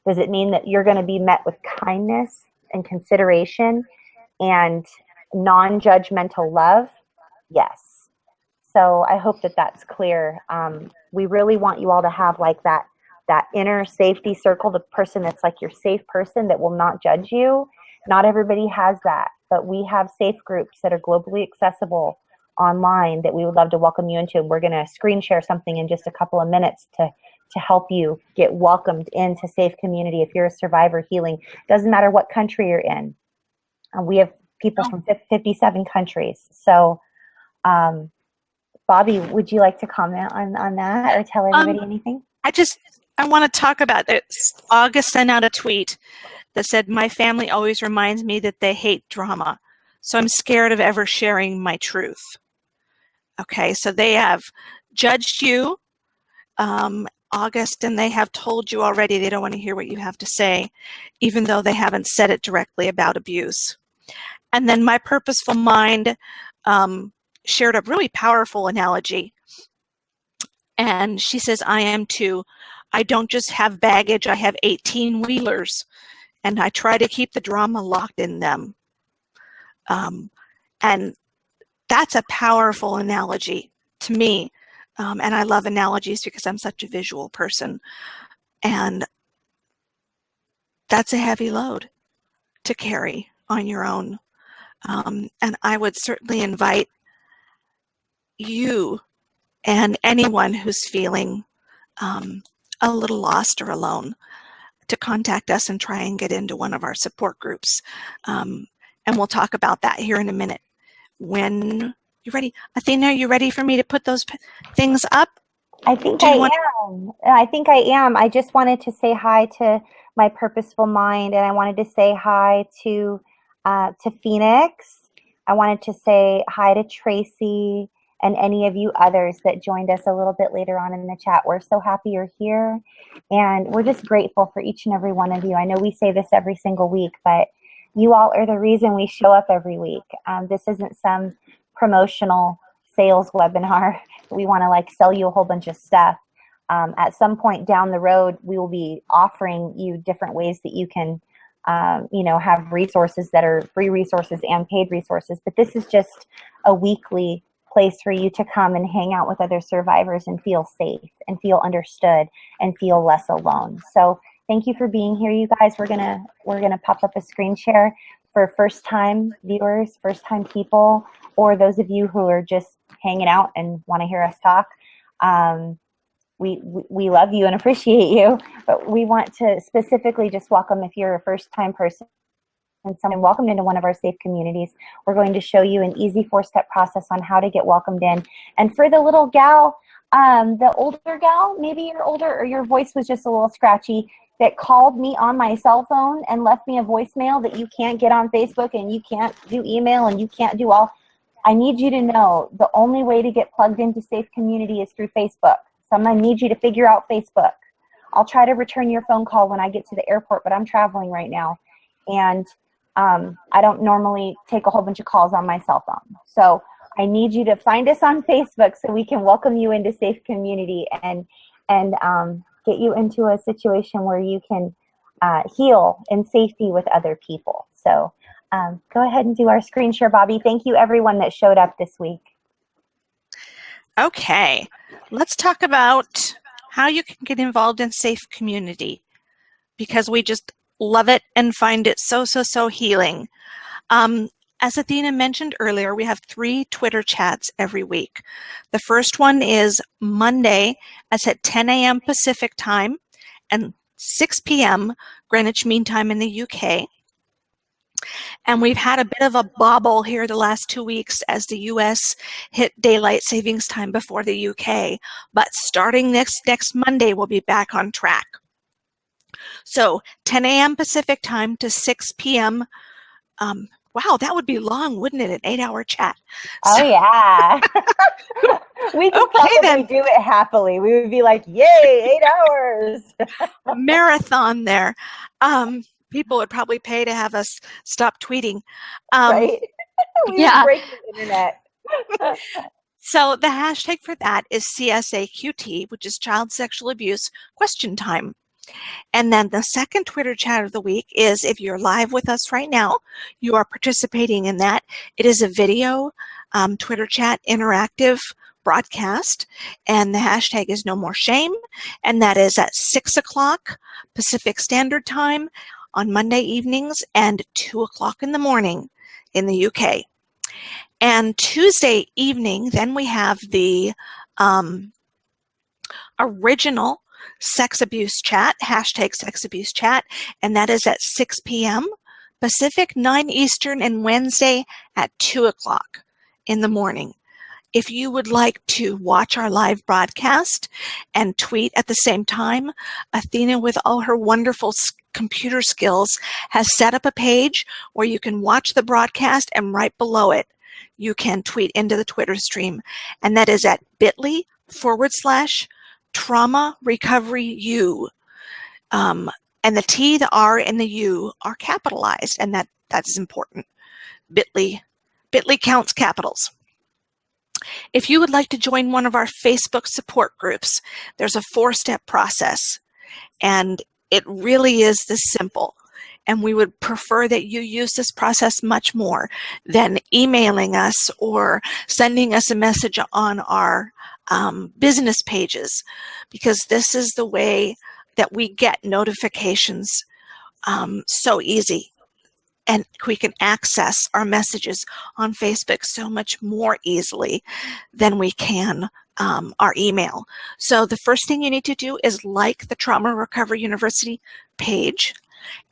Does it mean that you're going to be met with kindness and consideration and non-judgmental love? Yes. So I hope that that's clear. We really want you all to have like that inner safety circle, the person that's like your safe person that will not judge you. Not everybody has that, but we have safe groups that are globally accessible online that we would love to welcome you into. We're going to screen share something in just a couple of minutes to help you get welcomed into safe community. If you're a survivor healing, doesn't matter what country you're in. We have people from 57 countries. So, Bobby, would you like to comment on that or tell everybody anything? I want to talk about this. August sent out a tweet that said, "My family always reminds me that they hate drama, so I'm scared of ever sharing my truth." Okay, so they have judged you, August, and they have told you already they don't want to hear what you have to say, even though they haven't said it directly about abuse. And then my purposeful mind shared a really powerful analogy. And she says, "I am too. I don't just have baggage, I have 18 wheelers, and I try to keep the drama locked in them." And that's a powerful analogy to me. And I love analogies because I'm such a visual person. And that's a heavy load to carry on your own. And I would certainly invite you and anyone who's feeling a little lost or alone to contact us and try and get into one of our support groups. And we'll talk about that here in a minute. When you're ready. Athena, are you ready for me to put those things up? I think I am. I think I am. I just wanted to say hi to my purposeful mind, and I wanted to say hi to Phoenix. I wanted to say hi to Tracy and any of you others that joined us a little bit later on in the chat. We're so happy you're here, and we're just grateful for each and every one of you. I know we say this every single week, but you all are the reason we show up every week. This isn't some promotional sales webinar. We want to like sell you a whole bunch of stuff. At some point down the road, we will be offering you different ways that you can, have resources that are free resources and paid resources. But this is just a weekly place for you to come and hang out with other survivors and feel safe and feel understood and feel less alone. So thank you for being here, you guys. We're gonna pop up a screen share for first-time viewers, first-time people, or those of you who are just hanging out and want to hear us talk. We love you and appreciate you, but we want to specifically just welcome, if you're a first-time person and someone welcomed into one of our safe communities, we're going to show you an easy 4-step process on how to get welcomed in. And for the little gal, the older gal, maybe you're older or your voice was just a little scratchy, that called me on my cell phone and left me a voicemail that you can't get on Facebook and you can't do email and you can't do all. I need you to know the only way to get plugged into Safe Community is through Facebook. So I'm going to need you to figure out Facebook. I'll try to return your phone call when I get to the airport, but I'm traveling right now. And I don't normally take a whole bunch of calls on my cell phone. So I need you to find us on Facebook so we can welcome you into Safe Community and get you into a situation where you can heal in safety with other people. So go ahead and do our screen share, Bobby. Thank you, everyone that showed up this week. Okay, let's talk about how you can get involved in Safe Community, because we just love it and find it so healing. As Athena mentioned earlier, we have 3 Twitter chats every week. The first one is Monday. It's at 10 a.m. Pacific time and 6 p.m. Greenwich Mean Time in the UK. And we've had a bit of a bobble here the last 2 weeks as the US hit daylight savings time before the UK. But starting next Monday, we'll be back on track. So 10 a.m. Pacific time to 6 p.m. Wow, that would be long, wouldn't it? An 8-hour chat. Oh, so, yeah. We could probably do it happily. We would be like, yay, 8 hours. Marathon there. People would probably pay to have us stop tweeting. Right? We would break the internet. So the hashtag for that is CSAQT, which is Child Sexual Abuse Question Time. And then the second Twitter chat of the week is, if you're live with us right now, you are participating in that. It is a video Twitter chat interactive broadcast, and the hashtag is No More Shame, and that is at 6 o'clock Pacific Standard Time on Monday evenings and 2 o'clock in the morning in the UK. And Tuesday evening, then we have the original sex abuse chat, hashtag sex abuse chat, and that is at 6 p.m. Pacific, 9 Eastern, and Wednesday at 2 o'clock in the morning. If you would like to watch our live broadcast and tweet at the same time, Athena, with all her wonderful computer skills, has set up a page where you can watch the broadcast, and right below it, you can tweet into the Twitter stream. And that is at bit.ly/trauma recovery U. And the T, the R, and the U are capitalized, and that's important. Bit.ly counts capitals. If you would like to join one of our Facebook support groups, there's a 4-step process, and it really is this simple. And we would prefer that you use this process much more than emailing us or sending us a message on our business pages, because this is the way that we get notifications so easy. And we can access our messages on Facebook so much more easily than we can our email. So the first thing you need to do is like the Trauma Recovery University page,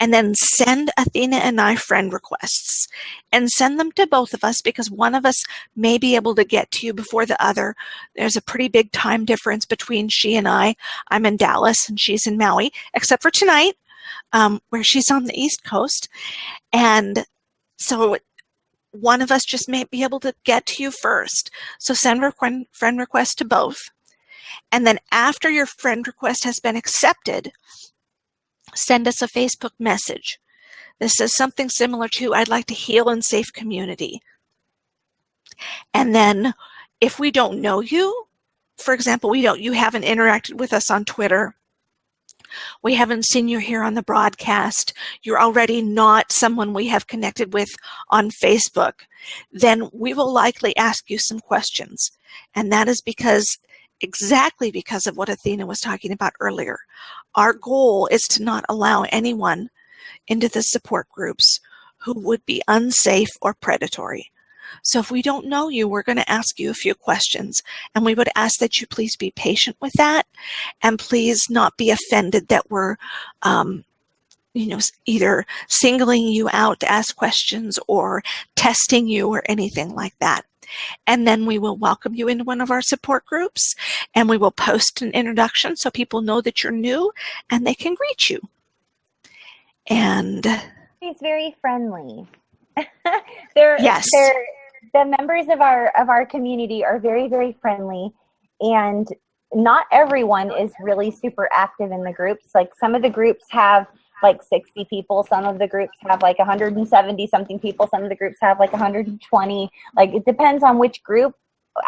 and then send Athena and I friend requests, and send them to both of us, because one of us may be able to get to you before the other. There's a pretty big time difference between she and I. I'm in Dallas and she's in Maui, except for tonight, where she's on the East Coast. And so one of us just may be able to get to you first. So send a friend request to both. And then after your friend request has been accepted, send us a Facebook message. This is something similar to, I'd like to heal in safe community. And then if we don't know you, for example, you haven't interacted with us on Twitter, we haven't seen you here on the broadcast, you're already not someone we have connected with on Facebook, then we will likely ask you some questions. And that is exactly because of what Athena was talking about earlier. Our goal is to not allow anyone into the support groups who would be unsafe or predatory. So if we don't know you, we're going to ask you a few questions, and we would ask that you please be patient with that, and please not be offended that we're either singling you out to ask questions or testing you or anything like that. And then we will welcome you into one of our support groups, and we will post an introduction so people know that you're new and they can greet you. And he's very friendly. Yes. The members of our community are very, very friendly, and not everyone is really super active in the groups. Like, some of the groups have like 60 people, some of the groups have like 170 something people, some of the groups have like 120. Like, it depends on which group,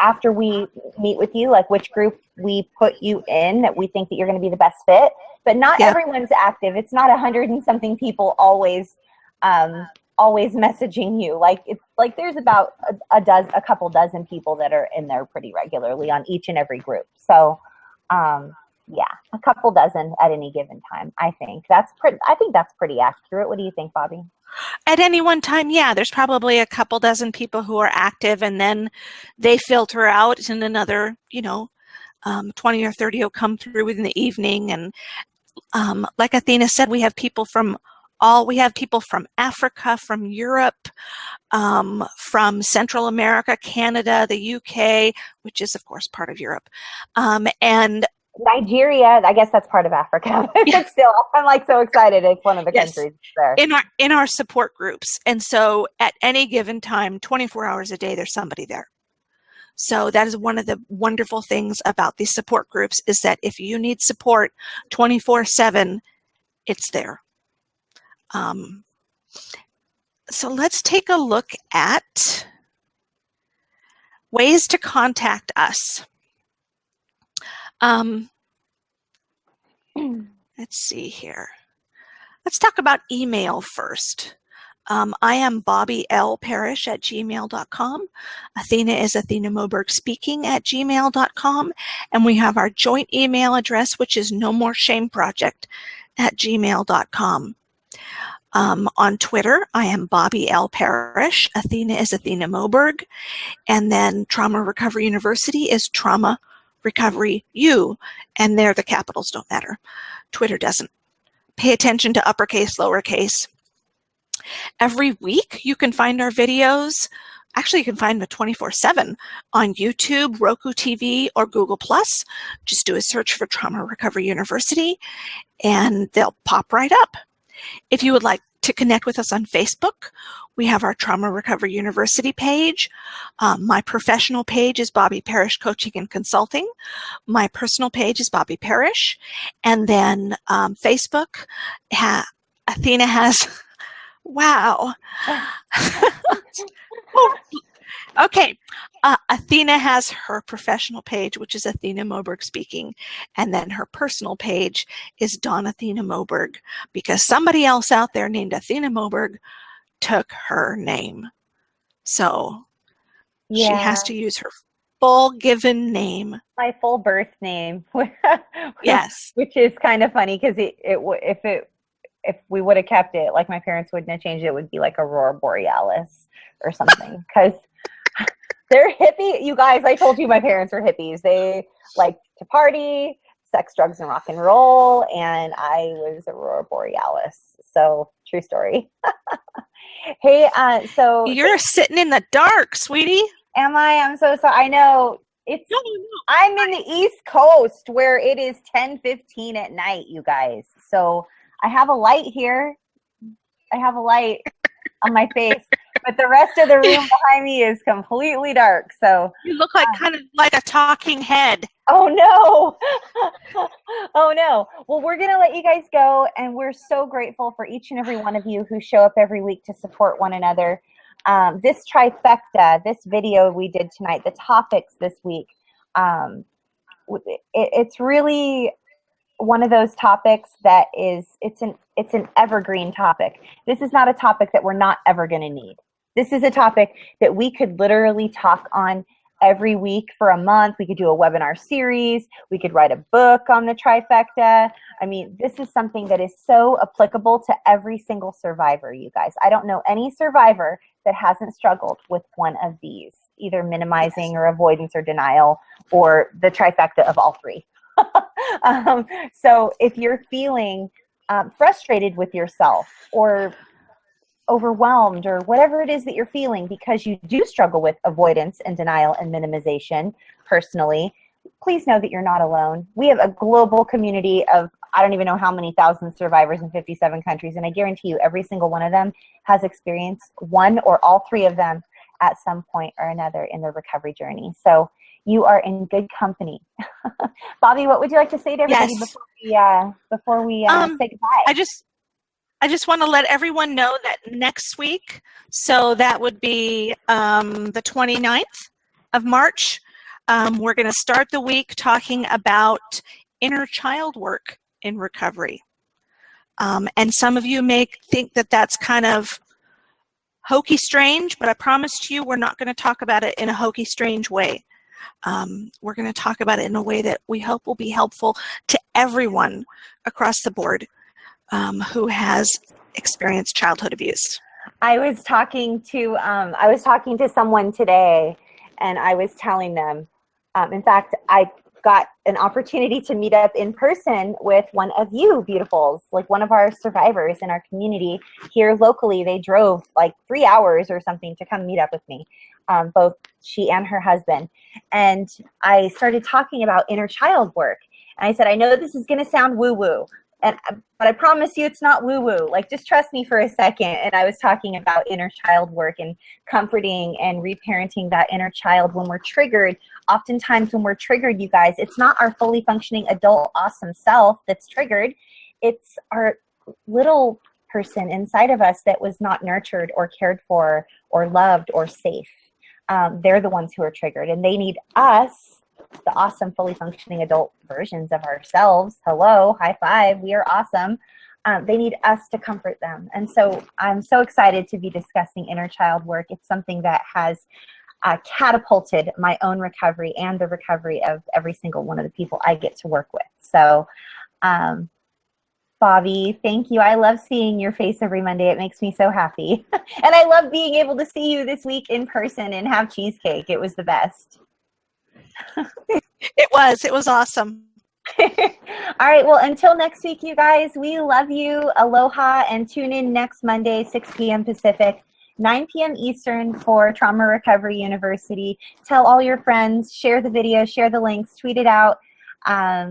after we meet with you, like which group we put you in that we think that you're going to be the best fit. But not everyone's active. It's not 100 and something people always messaging you. Like, it's like there's about a couple dozen people that are in there pretty regularly on each and every group. So yeah, a couple dozen at any given time. I think that's pretty accurate. What do you think, Bobby? At any one time, yeah, there's probably a couple dozen people who are active, and then they filter out, and another 20 or 30 will come through in the evening. And like Athena said, we have people from Africa, from Europe, from Central America, Canada, the UK, which is of course part of Europe, and Nigeria. I guess that's part of Africa. But still, I'm like so excited. It's one of the countries there. In our support groups. And so at any given time, 24 hours a day, there's somebody there. So that is one of the wonderful things about these support groups, is that if you need support 24/7, it's there. So let's take a look at ways to contact us. Let's see here. Let's talk about email first. I am BobbyLParish@gmail.com. Athena is Athena Moberg Speaking @gmail.com. And we have our joint email address, which is No More Shame Project @gmail.com. On Twitter, I am Bobby L. Parrish. Athena is Athena Moberg. And then Trauma Recovery University is Trauma Recovery U. And there the capitals don't matter. Twitter doesn't. Pay attention to uppercase, lowercase. Every week you can find our videos. Actually, you can find them 24/7 on YouTube, Roku TV, or Google+. Just do a search for Trauma Recovery University, and they'll pop right up. If you would like to connect with us on Facebook, we have our Trauma Recovery University page. My professional page is Bobby Parrish Coaching and Consulting. My personal page is Bobby Parrish. And then Facebook, Athena has, wow. Oh, okay. Athena has her professional page, which is Athena Moberg Speaking, and then her personal page is Dawn Athena Moberg, because somebody else out there named Athena Moberg took her name. So she has to use her full given name. My full birth name. Yes. Which is kind of funny because if we would have kept it, like my parents wouldn't have changed it, it would be like Aurora Borealis or something, because they're hippie. You guys, I told you my parents were hippies. They like to party, sex, drugs, and rock and roll, and I was Aurora Borealis. So true story. Hey, so you're sitting in the dark, sweetie. Am I? I'm so sorry. I know it's. No. I'm in the East Coast where it is 10:15 at night, you guys. So I have a light here. I have a light on my face, but the rest of the room behind me is completely dark. So you look like kind of like a talking head. Oh no. Oh no. Well, we're going to let you guys go, and we're so grateful for each and every one of you who show up every week to support one another. This trifecta, this video we did tonight, the topics this week, it's really one of those topics that it's an evergreen topic. This is not a topic that we're not ever going to need. This is a topic that we could literally talk on every week for a month. We could do a webinar series. We could write a book on the trifecta. I mean, this is something that is so applicable to every single survivor, you guys. I don't know any survivor that hasn't struggled with one of these, either minimizing or avoidance or denial, or the trifecta of all three. So if you're feeling frustrated with yourself or overwhelmed or whatever it is that you're feeling because you do struggle with avoidance and denial and minimization personally, please know that you're not alone. We have a global community of I don't even know how many thousand survivors in 57 countries, and I guarantee you every single one of them has experienced one or all three of them at some point or another in their recovery journey. So you are in good company. Bobby, what would you like to say to everybody before we say goodbye? I just want to let everyone know that next week, so that would be the 29th of March, we're going to start the week talking about inner child work in recovery. And some of you may think that that's kind of hokey strange, but I promise you we're not going to talk about it in a hokey strange way. We're going to talk about it in a way that we hope will be helpful to everyone across the board who has experienced childhood abuse. I was talking to someone today, and I was telling them, in fact, I got an opportunity to meet up in person with one of you beautifuls, like one of our survivors in our community here locally. They drove like 3 hours or something to come meet up with me, both she and her husband. And I started talking about inner child work. And I said, I know this is going to sound woo-woo, but I promise you it's not woo-woo. Like, just trust me for a second. And I was talking about inner child work and comforting and reparenting that inner child when we're triggered. Oftentimes when we're triggered, you guys, it's not our fully functioning adult awesome self that's triggered. It's our little person inside of us that was not nurtured or cared for or loved or safe. They're the ones who are triggered, and they need us, the awesome, fully functioning adult versions of ourselves. Hello, high five, we are awesome. They need us to comfort them. And so I'm so excited to be discussing inner child work. It's something that has catapulted my own recovery and the recovery of every single one of the people I get to work with. So Bobby, thank you. I love seeing your face every Monday. It makes me so happy. And I love being able to see you this week in person and have cheesecake. It was the best. It was awesome. All right. Well, until next week, you guys, we love you. Aloha, and tune in next Monday, 6 p.m. Pacific, 9 p.m. Eastern for Trauma Recovery University. Tell all your friends, share the video, share the links, tweet it out.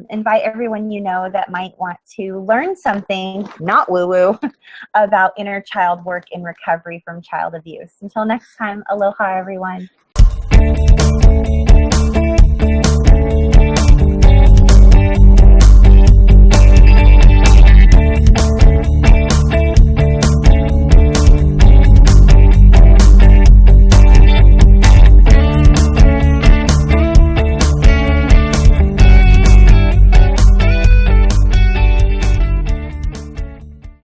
Invite everyone you know that might want to learn something, not woo-woo, about inner child work in recovery from child abuse. Until next time, aloha, everyone.